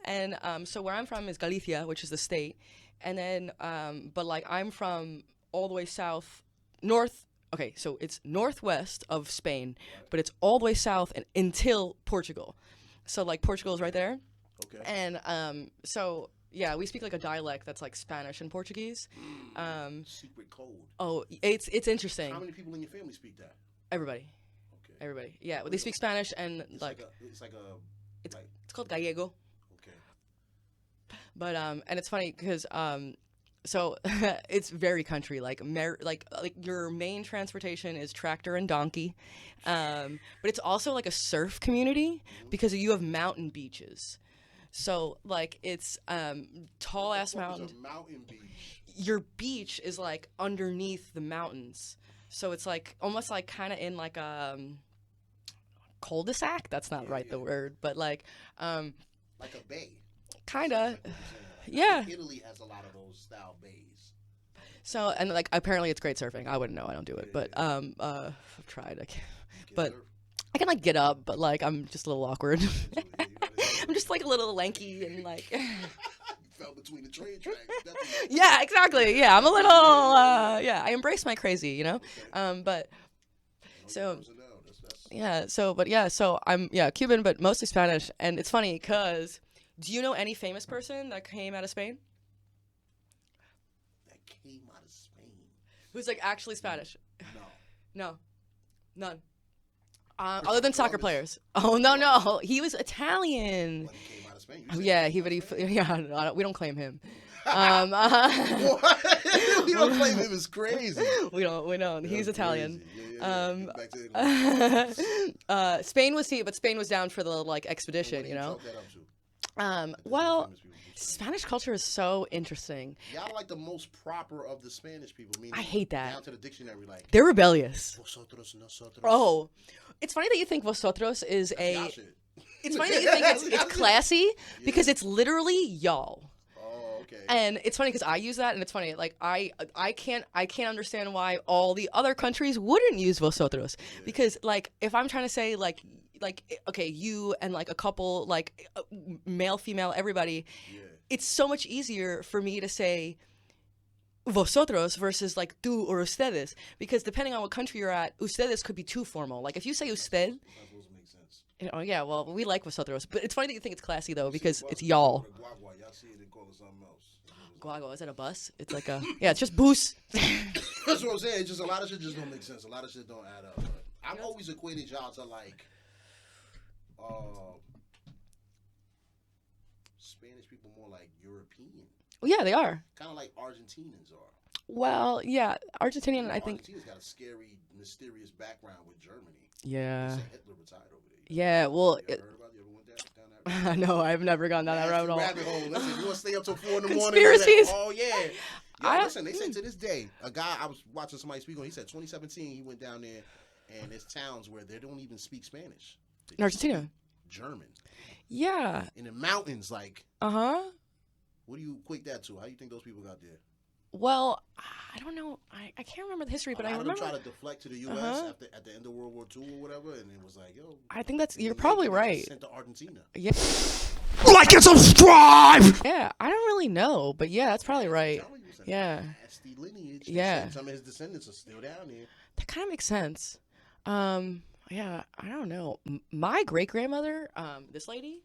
and so where I'm from is Galicia, which is the state, and then but like I'm from all the way north. Okay, so it's northwest of Spain, but it's all the way south until Portugal. So like Portugal is right there, Okay. and so yeah, we speak like a dialect that's like Spanish and Portuguese. Secret code. Oh, it's interesting. How many people in your family speak that? Everybody, Okay. everybody, yeah, they speak Spanish and It's it's called Gallego. Okay. But and it's funny because so it's very country like your main transportation is tractor and donkey, but it's also like a surf community because you have mountain beaches. So like it's tall ass mountain. It's a mountain beach. Your beach is like underneath the mountains, so it's like almost like kind of in like a cul-de-sac. That's not the word, but like Like a bay. kind of. Like what you're saying. Yeah. Italy has a lot of those style bays. So and like apparently it's great surfing. I wouldn't know. I don't do it, but I've tried. But I can like get up, but like I'm just a little awkward. I'm just like a little lanky and like fell between the train tracks. Yeah, exactly. Yeah, I'm a little. I embrace my crazy, you know. But so. Yeah. So I'm Cuban, but mostly Spanish, and it's funny because do you know any famous person that came out of Spain? That came out of Spain. Who's like actually Spanish? No. No, none. Other than soccer players. Oh no, he was Italian. But he came out of Spain. We don't claim him. What? We don't claim him as crazy. We don't. He's Italian. Back to England. Spain was down for the like expedition, you know. Well, Spanish culture is so interesting. Y'all like the most proper of the Spanish people. Meaning I hate that. Down to the dictionary, like They're rebellious. Vosotros, nosotros. Oh, it's funny that you think vosotros is Y'all shit. It's funny that you think it's classy because it's literally y'all. Oh, okay. And it's funny because I use that, and it's funny. Like I can't understand why all the other countries wouldn't use vosotros because like if I'm trying to say like okay, you and like a couple like male, female, everybody, it's so much easier for me to say vosotros versus like tú or ustedes because depending on what country you're at, ustedes could be too formal. Like if you say usted. Oh yeah, well we like vosotros, but it's funny that you think it's classy though because it's y'all. Guagua, is that a bus? It's like it's just boost. That's what I'm saying. It's just a lot of shit just don't make sense. A lot of shit don't add up. But I've always equated y'all to like Spanish people more like European. Well, yeah, they are. Kind of like Argentinians are. Well, yeah, Argentinian. I think Argentina's got a scary, mysterious background with Germany. Yeah. They said Hitler retired over there. Yeah, well, you ever heard about it? You ever went down that no, I've never gone down that rabbit hole. Listen, you want to stay up till 4 in the morning? Conspiracies. Oh yeah. Listen, they say to this day, a guy I was watching somebody speak on. He said 2017 he went down there, and there's towns where they don't even speak Spanish. In Argentina. German. Yeah. In the mountains, like. What do you equate that to? How do you think those people got there? Well, I don't know. I can't remember the history, but I remember. Try to deflect to the U.S. at the end of World War II or whatever, and it was like, yo. I think you're probably right. Sent to Argentina. Yeah. Like and subscribe. Yeah, I don't really know, but yeah, that's probably right. Yeah. Nasty lineage. Yeah. Some of his descendants are still down there. That kind of makes sense. Yeah, I don't know. My great grandmother, this lady.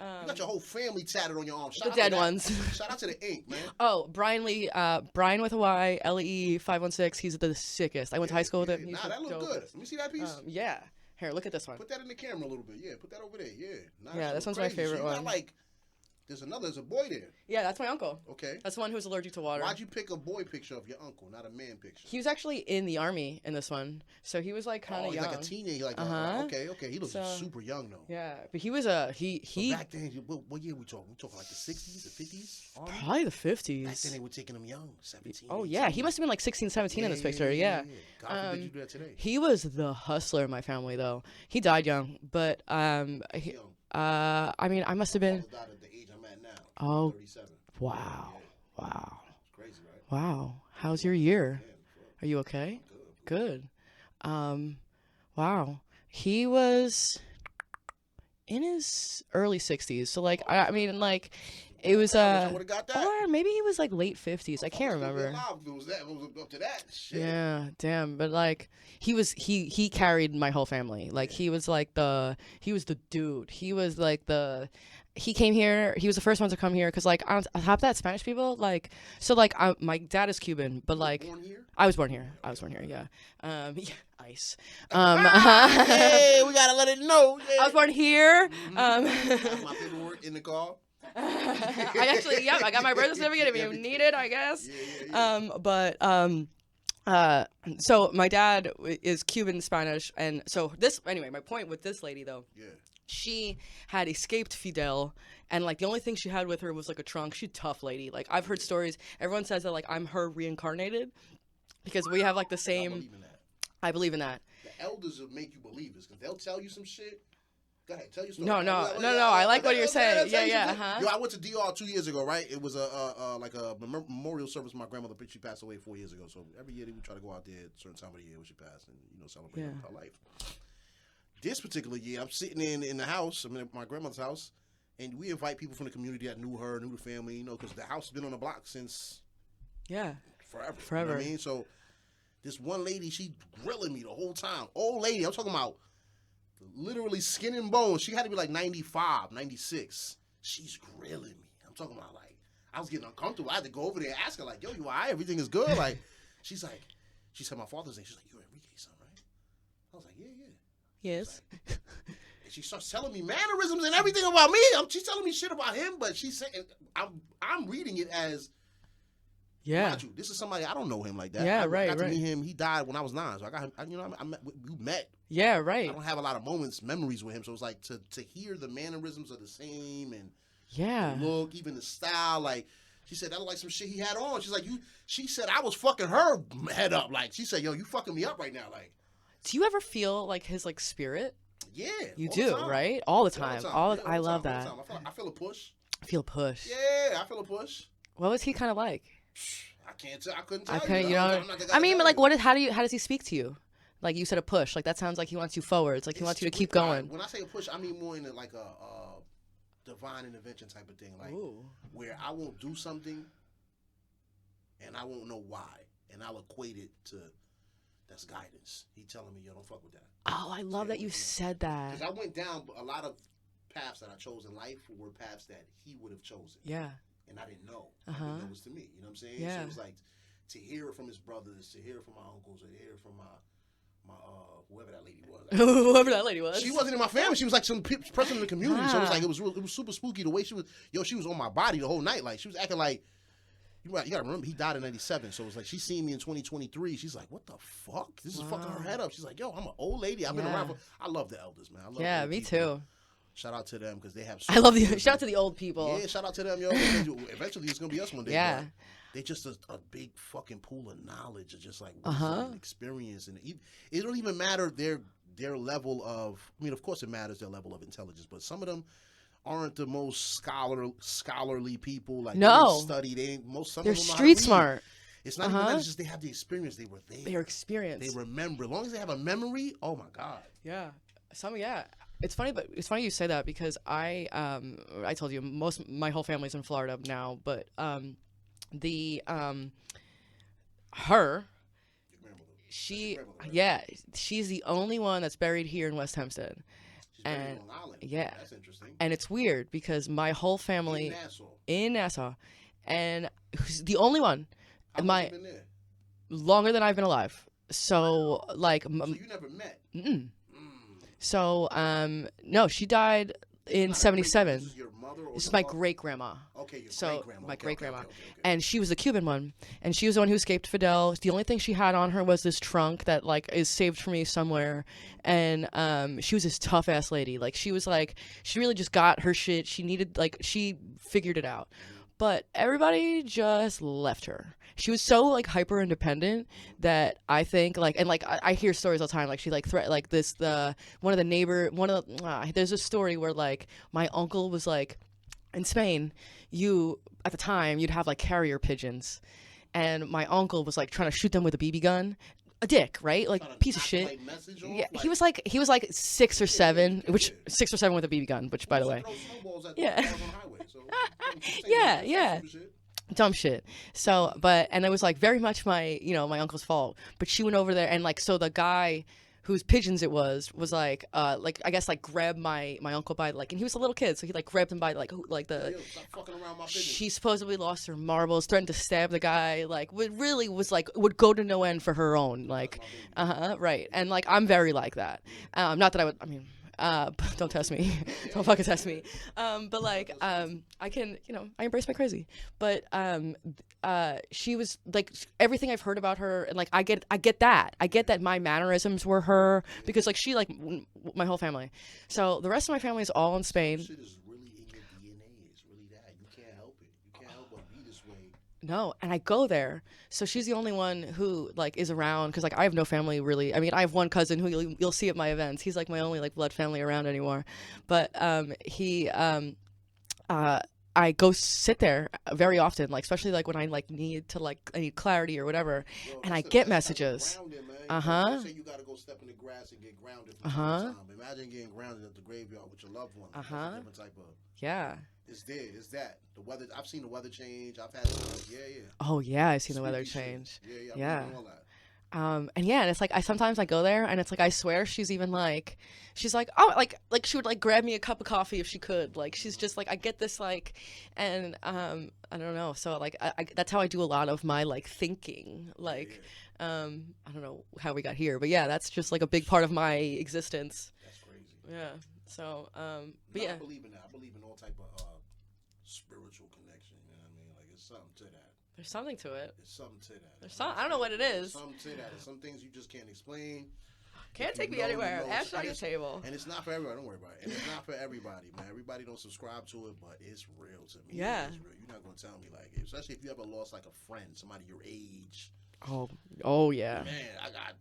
You got your whole family tatted on your arm. The dead ones. Shout out to the ink, man. Oh, Brian Lee, Brian with a Y, Lee 516. He's the sickest. I went to high school with him. He's that look good. Let me see that piece. Yeah. Here, look at this one. Put that in the camera a little bit. Yeah, put that over there. Yeah. Yeah, this one's my favorite one. There's a boy there. Yeah, that's my uncle. Okay. That's the one who's allergic to water. Why'd you pick a boy picture of your uncle, not a man picture? He was actually in the army in this one, so he was like kind of young. Like a teenager, like okay. He looks super young though. Yeah, but he was he. So back then, what year we talking? We talking like the 60s, the 50s? Probably the 50s. Back then they were taking him young, 17. Oh yeah, he must have been like 16, 17 in this picture. Yeah. God forbid you do that today. He was the hustler in my family though. He died young, but I mean, I must have been. Oh, 37. Wow. Yeah. Wow. It's crazy, right? Wow. How's your year? Are you okay? Good. Wow. He was in his early 60s. So like I mean like it was or maybe he was like late 50s. I can't remember. It was up to that shit. Yeah, damn. But like he carried my whole family. Like he was the dude. He was like he came here. He was the first one to come here because, like, on top of that, Spanish people, like, so, like, my dad is Cuban, but, like, I was born here. Yeah. Ice. Hey, we gotta let it know. Yeah. I was born here. My paperwork in the car. I got my birth certificate if you need it, I guess. So my dad is Cuban Spanish, and so my point with this lady though. Yeah. She had escaped Fidel, and like the only thing she had with her was like a trunk. She's a tough lady. Like I've heard stories. Everyone says that like I'm her reincarnated because we have like the same. I believe in that. The elders will make you believers because they'll tell you some shit. Go ahead, tell your story. No. I like what you're saying. Yeah. Yo, I went to DR 2 years ago, right? It was like a memorial service. My grandmother, she passed away 4 years ago. So every year they would try to go out there at a certain time of the year when she passed and celebrate her life. This particular year, I'm sitting in the house. I'm in my grandmother's house, And we invite people from the community that knew her, knew the family, you know, because the house has been on the block since forever. You know what I mean? So this one lady, she grilling me the whole time. Old lady, I'm talking about literally skin and bones. She had to be like 95, 96. She's grilling me. I'm talking about like, I was getting uncomfortable. I had to go over there and ask her like, yo, you all right? Everything is good? Like, she said my father's name. She's like, you're Enrique's son, right? I was like, yeah. Yes. Like, and she starts telling me mannerisms and everything about me. She's telling me shit about him, but she's saying, I'm reading it as, mind you, this is somebody, I don't know him like that. Yeah, I got to right. meet him. He died when I was 9, so I got him. We met. Yeah, right. I don't have a lot of memories with him, so it's like to hear the mannerisms are the same and Yeah. the look, even the style. Like she said, that looked like some shit he had on. She's like, she said I was fucking her head up. Like she said, yo, you fucking me up right now. Like, do you ever feel like his like spirit? Yeah, you do, right? All the time. I love that. I feel a push. I feel a push. Yeah, I feel a push. What was he kind of like? I can't tell. I couldn't tell you. I mean, like, how does he speak to you? Like you said, a push. Like that sounds like he wants you forwards. Like he wants you to keep going. When I say a push, I mean more in like a divine intervention type of thing, like where I won't do something and I won't know why, and I'll equate it to that's guidance. He telling me, yo, don't fuck with that. Oh, I love that you said that. Because I went down a lot of paths that I chose in life were paths that he would have chosen. Yeah. And I didn't know. I didn't know it was to me. You know what I'm saying? Yeah. So it was like to hear it from his brothers, to hear it from my uncles, to hear it from my whoever that lady was. Whoever that lady was. She wasn't in my family. She was like some person in the community. So it was like it was super spooky the way she was. Yo, she was on my body the whole night. Like she was acting like. You gotta remember, he died in '97, so it was like she seen me in 2023. She's like, "What the fuck? This is fucking her head up." She's like, "Yo, I'm an old lady. I've been around. I love the elders, man. I love me people. too. Shout out to them because they have. I love the shout out to the old people. Yeah, shout out to them, yo. Eventually, it's gonna be us one day. Yeah, they just a big fucking pool of knowledge, of just like and experience, and it don't even matter their level of. I mean, of course, it matters their level of intelligence, but some of them aren't the most scholarly people. Like no, they study. They're street smart. It's not even that. It's just they have the experience. They were there. They're experienced. They remember. As long as they have a memory, oh my god. Yeah. It's funny, but it's funny you say that because I told you my whole family's in Florida now, but she's the only one that's buried here in West Hempstead. And Long Island. Yeah, that's interesting. And it's weird because my whole family in Nassau, and who's the only one. How long have you been there? Longer than I've been alive. So like. So you never met. Mm-mm. So no, she died in '77. This is your mother or this is my great grandma. Okay, your so great-grandma. My great grandma, okay. And she was the Cuban one, and she was the one who escaped Fidel. The only thing she had on her was this trunk that like is saved for me somewhere, and she was this tough ass lady. Like she was like she really just got her shit. She needed she figured it out, but everybody just left her. She was so like hyper independent that I think I hear stories all the time like she there's a story where like my uncle was like in Spain at the time you'd have like carrier pigeons and my uncle was like trying to shoot them with a BB gun. A dick, right? Like piece of shit. Yeah, he was like 6 or 7, 6 or 7 with a BB gun. Which, by the way, yeah. Dumb shit. So, and it was like very much my uncle's fault. But she went over there and like so the guy whose pigeons it was I guess like grabbed my uncle by like and he was a little kid so he like grabbed him by like the. Stop fucking around my pigeons. She supposedly lost her marbles, threatened to stab the guy. Like really was like would go to no end for her own like, right. And like I'm very like that. Not that I would. I mean. Don't test me. Don't fucking test me. But like, I can, I embrace my crazy. But she was like everything I've heard about her, and like I get that. I get that my mannerisms were her because like she like my whole family. So the rest of my family is all in Spain. Shit is really in your DNA. It's really that. You can't help it. You can't help but be this way. No, and I go there. So she's the only one who like is around because like I have no family really. I mean, I have one cousin who you'll see at my events. He's like my only like blood family around anymore. But I go sit there very often, like especially like when I like need clarity or whatever, and I get messages. Say you gotta go step in the grass and get grounded from time to time. Imagine getting grounded at the graveyard with your loved one. That's a different type of. Yeah. It's there. It's that. The weather. I've seen the weather change. I've had times. Yeah. Oh yeah, I've seen the weather change. Yeah. All that. And yeah, and it's like I sometimes I go there and it's like I swear she's like oh like she would like grab me a cup of coffee if she could, like she's just like I get this like, and I don't know, so like I that's how I do a lot of my like thinking, like I don't know how we got here, but yeah, that's just like a big part of my existence. That's crazy. Yeah. So but no, yeah, I believe in that. I believe in all type of spiritual connection. You know what I mean? Like it's something to that. there's something to it. There's something to that. There's some, I don't know what it is. There's something to that. There's some things you just can't explain. Can't take me anywhere. Ash on the table. And it's not for everybody. Don't worry about it. And it's not for everybody, man. Everybody don't subscribe to it, but it's real to me. Yeah. It's real. You're not gonna tell me like, especially if you ever lost like a friend, somebody your age. Oh yeah. Man, I got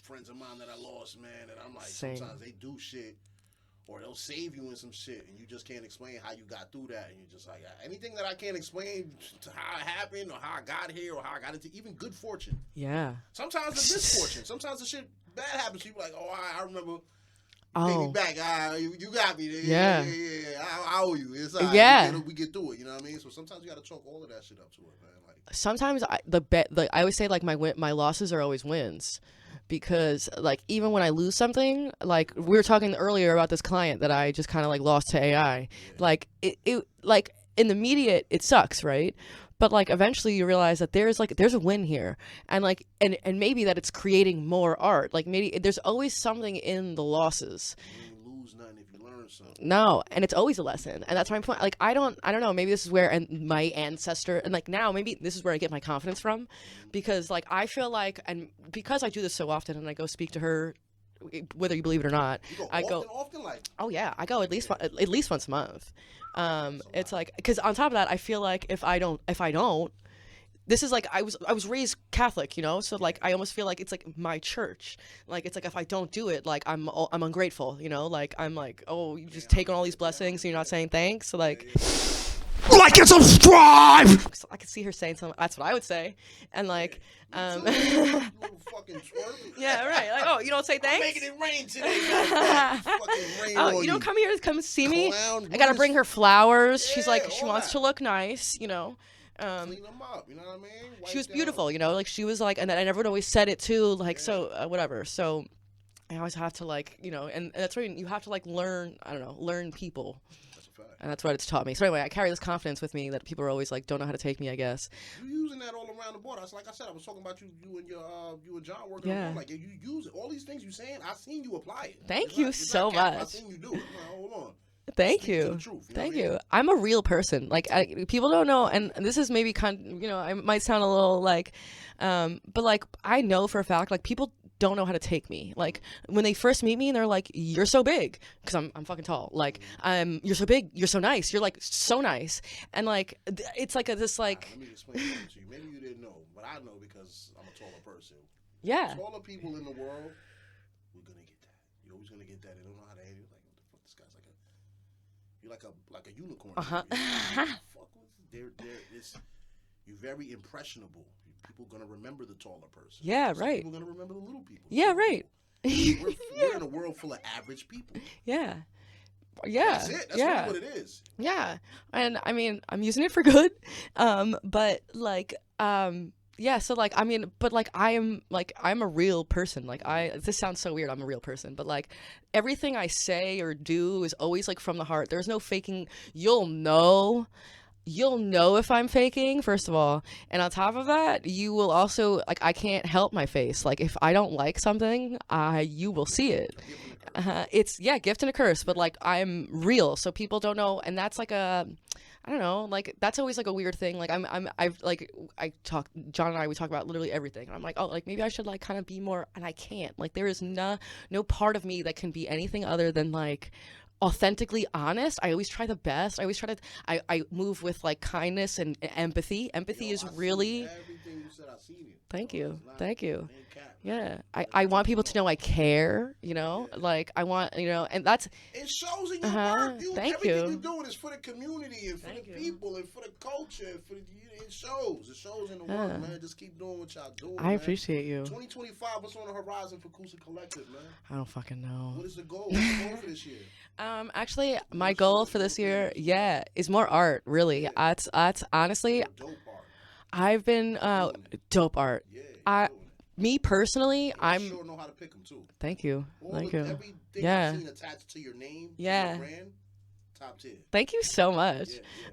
friends of mine that I lost, man, and I'm like, Same. sometimes they do shit. Or they'll save you in some shit, and you just can't explain how you got through that. And you're just like, anything that I can't explain to how it happened, or how I got here, or how I got into even good fortune. Yeah. Sometimes the misfortune. Sometimes the shit bad happens. You're like, I remember. Pay me back. You got me. Yeah. I owe you. It's all right. Yeah. We get through it. You know what I mean? So sometimes you got to chalk all of that shit up to it, man. Like sometimes I always say like my losses are always wins. Because like even when I lose something, like we were talking earlier about this client that I just kind of like lost to AI, like it like in the immediate it sucks, right? But like eventually you realize that there's a win here, and like and maybe that it's creating more art. Like maybe there's always something in the losses. you ain't lose nothing if you learn something. No, and it's always a lesson, and that's my point. Like I don't know. Maybe this is where and my ancestor, and like now maybe this is where I get my confidence from, because like I feel like, and because I do this so often, and I go speak to her, whether you believe it or not, I go often like. Oh yeah, I go at least once a month. It's like because on top of that, I feel like if I don't. This is like I was raised Catholic, you know, so like I almost feel like it's like my church. Like it's like if I don't do it, like I'm ungrateful, you know. Like I'm like, oh, you just taking all these blessings and you're not saying thanks. So like, like and subscribe. I could see her saying something. That's what I would say, and like, You little fucking twerp. yeah, right. Like, oh, you don't say thanks. I'm making it rain today. Fucking rain Oh, on you don't come here to come see me. Clown, I gotta bring her flowers. She's Yeah, like, she all wants that. to look nice, you know. Clean them up, you know what I mean? She was Wipe beautiful, down. you know, like she was like, and everyone always said it too, like so whatever. So I always have to like, you know, and that's where you have to like learn. I don't know, learn people. That's a fact. And that's what it's taught me. So anyway, I carry this confidence with me that people are always like, don't know how to take me, I guess. You using that all around the board. That's like I said. I was talking about you and you and John working. Yeah. On like you use it. All these things you saying. I seen you apply it. Thank It's you not- it's so not cap. I much. seen you do it. I'm like, hold on. Thank Speak to you. the truth, you know Thank what I mean? you. I'm a real person. Like people don't know, and this is maybe you know, I might sound a little like, but like I know for a fact, like people don't know how to take me. Like when they first meet me, and they're like, "You're so big," because I'm fucking tall. Like you're so big. You're so nice. You're like so nice, and like it's like this like. Let me explain something to you. Maybe you didn't know, but I know because I'm a taller person. Yeah. Taller people in the world, we're gonna get that. You're always gonna get that. They don't know how to handle it. Like, what the fuck? This guy's like a, you're like a unicorn. Fuck, you're very impressionable. People gonna remember the taller person. Yeah, Some right. People gonna remember the little people. Yeah, right. We're in a world full of average people. Yeah. Yeah. That's it. That's yeah. really what it is. Yeah. And I mean, I'm using it for good. But like, yeah, so like, I mean, but like, I'm a real person. Like this sounds so weird. I'm a real person, but like everything I say or do is always like from the heart. There's no faking. You'll know if I'm faking, first of all. And on top of that, you will also, like, I can't help my face. Like, if I don't like something, you will see it. It's, yeah, gift and a curse, but like, I'm real. So people don't know. And that's like I don't know, like, that's always like a weird thing. Like, John and I, we talk about literally everything. And I'm like, oh, like, maybe I should like kind of be more, and I can't. Like, there is no part of me that can be anything other than like, authentically honest. I always try the best. I always try to. I move with like kindness and empathy. Empathy is really. Everything you said, I seen it. Thank you. It's not- Thank you. ain't cap. Yeah, I want people to know I care, you know, like I want, you know, and that's, It shows in your work. Thank Everything you. you're doing is for the community and for the people and for the culture. And for the, it shows. It shows in the work, man. Just keep doing what y'all doing. I appreciate you. 2025, what's on the horizon for KUSA Collective, man? I don't fucking know. What is the goal? What's the goal for this year? Actually, my goal for this year, is more art, really. It's honestly, Dope art. I've been, dope art. Yeah. Me personally, I I'm, sure know how to pick them, too. thank you. Thank you. Everything Yeah. I've seen attached to your name, to Yeah. your brand, top tier. Thank you so much.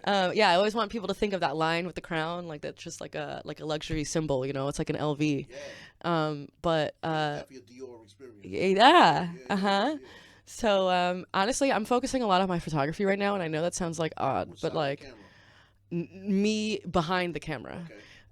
Yeah, I always want people to think of that line with the crown, like that's just like a luxury symbol, you know, it's like an LV. Yeah. But Definitely a Dior experience. yeah, Yeah. So honestly, I'm focusing a lot on my photography right now, and I know that sounds like odd, Which but side of the like camera? me behind the camera.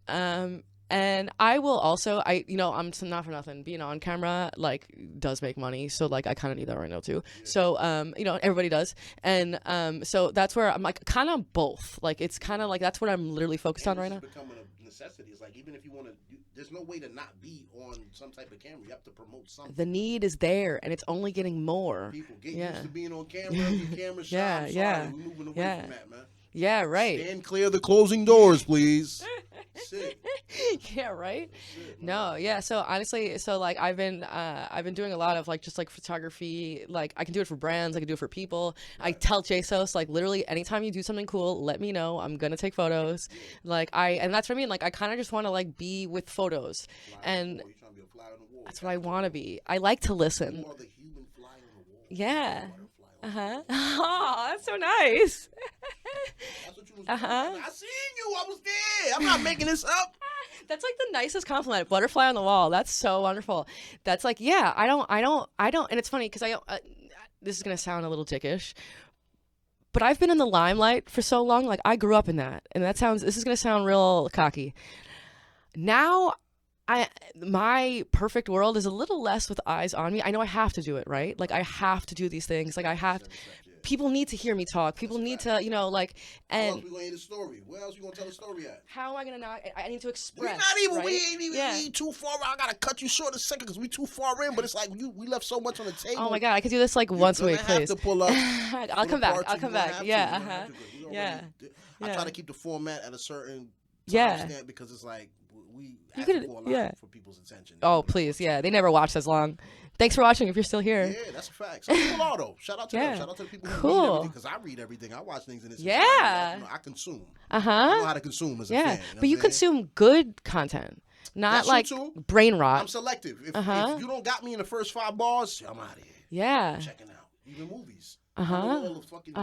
Okay. And I will also, I'm not for nothing. Being on camera like does make money, so like I kind of need that right now too. Yeah. So everybody does, and so that's where I'm like kind of both. Like it's kind of like that's what I'm literally focused on right now. It's becoming a necessity. It's like even if you want to, there's no way to not be on some type of camera. You have to promote something. The need is there, and it's only getting more. People get used to being on camera. Your camera shot. Yeah, I'm sorry. yeah. We're moving away Yeah. from that, man. Yeah, right. Stand clear of the closing doors, please. Shit. Yeah, right. Shit, No, yeah. So honestly, so like I've been doing a lot of like just like photography. Like I can do it for brands, I can do it for people. Right. I tell JSOS like literally anytime you do something cool, let me know. I'm gonna take photos. Like and that's what I mean. Like I kind of just want to like be with photos, and that's what I want to be. I like to listen. You are the human fly on the wall. Yeah. Oh, that's so nice. That's what you was doing. I seen you. I was there. I'm not making this up. That's like the nicest compliment. Butterfly on the wall. That's so wonderful. That's like, yeah, I don't. And it's funny because this is going to sound a little dickish, but I've been in the limelight for so long. Like I grew up in that. And this is going to sound real cocky. Now, my perfect world is a little less with eyes on me. I know I have to do it, right? Like I have to do these things. Like people need to hear me talk. People need to, and how else we gonna hear the story? Where else you gonna tell the story at? How am I gonna not? I need to express. We're not even. Right? We ain't even too far. I gotta cut you short a second because we too far in. But it's like we left so much on the table. Oh my god, I could do this like once a week, please. To pull up. I'll come back. I'll come back. Yeah. I try to keep the format at a certain stamp because it's like we have to pour a lot for people's attention. Oh please, yeah. They never watched as long. Thanks for watching. If you're still here. Yeah, that's a fact. Some people are though. Shout out to them. Shout out to the people who read everything because I read everything. I watch things in this. Yeah. I consume. I know how to consume as a fan. But you consume good content, not like brain rot. I'm selective. If you don't got me in the first 5 bars, I'm out of here. Yeah. I'm checking out. Even movies. All the fucking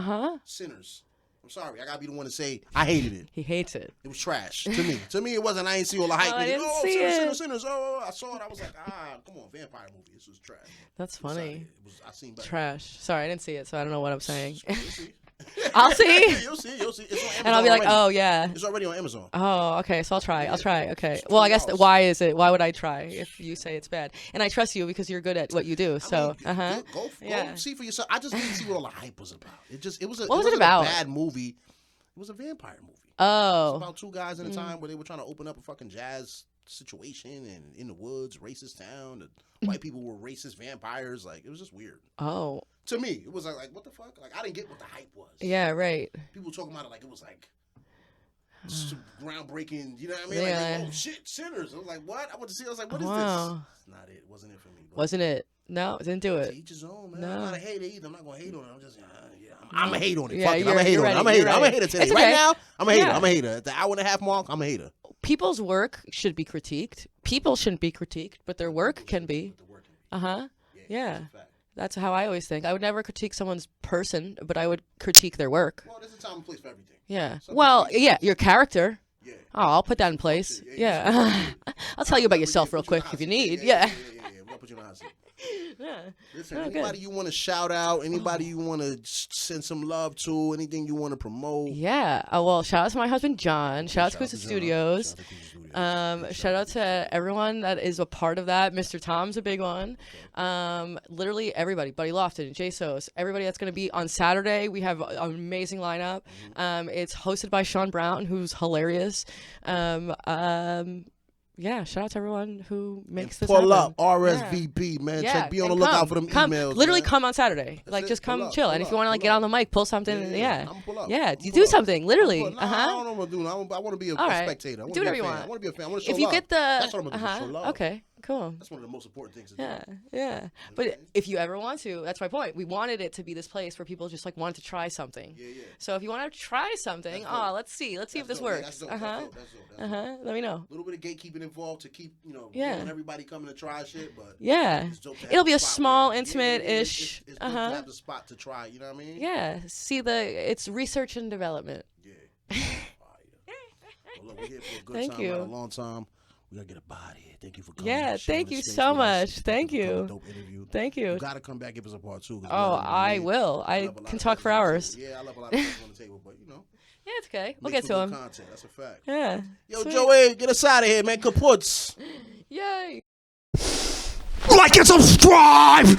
sinners. I'm sorry. I gotta be the one to say I hated it. He hates it. It was trash to me. To me, it wasn't. I ain't see all the hype. I didn't see sinners. Oh, I saw it. I was like, come on, vampire movie. This was trash. That's funny. I seen better. Trash. Sorry, I didn't see it, so I don't know what I'm saying. You'll see. I'll see. You'll see. It's on Amazon and I'll be like, already. oh yeah. It's already on Amazon. Oh, okay. So I'll try. Okay. Well, I guess why is it? Why would I try if you say it's bad? And I trust you because you're good at what you do. So, Go see for yourself. I just didn't see what all the hype was about. It was what was it about? A bad movie. It was a vampire movie. Oh. It was about 2 guys in a time where they were trying to open up a fucking jazz situation and in the woods, racist town. The white people were racist vampires. Like, it was just weird. Oh. To me, it was like what the fuck? Like, I didn't get what the hype was. Yeah, right. People talking about it like it was like groundbreaking, you know what I mean? Yeah. Like, oh shit, sinners. I was like, what? I went to see. I was like, what is this? It's not it. Wasn't it for me. Bro. Wasn't it? No, didn't do it. To each his own, man. No. I'm not a hater either. I'm not gonna hate on it. I'm just I'm a hate on it. Yeah, Fuck it. I'm a hate on it. I'm a hater. I'm a hater today. Okay. Right now, I'm a hater. I'm a hater. At the hour and a half mark, I'm a hater. People's work should be critiqued. People shouldn't be critiqued, but their work can be. Yeah. That's how I always think. I would never critique someone's person, but I would critique their work. Well, there's a time and place for everything. Yeah. Well, yeah, your character. Yeah. Oh, I'll put that in place. Yeah. I'll tell you about yourself real quick if you need. Yeah. We'll put you on the hot seat. Listen, Oh, good. anybody you want to shout out, anybody you want to send some love to, anything you want to promote. Yeah. Well, shout out to my husband John. Shout out to KUSA John. Studios. Shout out to KUSA Studios. Shout out to everyone that is a part of that. Mr. Tom's a big one. Literally everybody. Buddy Lofton, Jay Sos, everybody that's going to be on Saturday. We have an amazing lineup. It's hosted by Sean Brown, who's hilarious. Yeah, shout out to everyone who makes this Pull happen. up, RSVP, man. Yeah, Be on the and lookout come, for them come. emails. Literally man. come on Saturday. That's it. Just come Pull up, chill. And pull if you want to up, like get pull on the mic, pull something. Yeah. I'm pull up. Yeah, I'm you pull do up. something. Literally. I don't know what I'm gonna do. I want to be a All right. spectator. I wanna Do be a whatever you fan. want. I want to be a fan. I want to show If you love. get the That's what I'm gonna do. Show love. Okay, cool. That's one of the most important things to do. Yeah. But if you ever want to, that's my point. We wanted it to be this place where people just like wanted to try something. Yeah. So if you want to try something, let's see if this That's works. dope. That's dope. Let me know. A little bit of gatekeeping involved to keep, Yeah. everybody coming to try shit, but Yeah. it's dope to have It'll be the a spot small, where- intimate-ish. It's dope to have the spot to try. You know what I mean? Yeah. See it's research and development. Yeah. Well, look, we're here for a good Thank time, you. not a long time. We gotta get up out of here. Thank you for coming. Yeah, and sharing thank the you space so with us. much. Thank for coming. you. Dope interview. Thank you. You gotta come back, give us a part 2. 'Cause Oh, I will. I love a lot can of talk for things on the hours. table. Yeah, I love a lot of things on the table, but Yeah, it's okay. We'll makes get to for him. good content. That's a fact. Yeah. Yo, Sweet. Joey, get us out of here, man. Kaputs. Yay. Like and subscribe!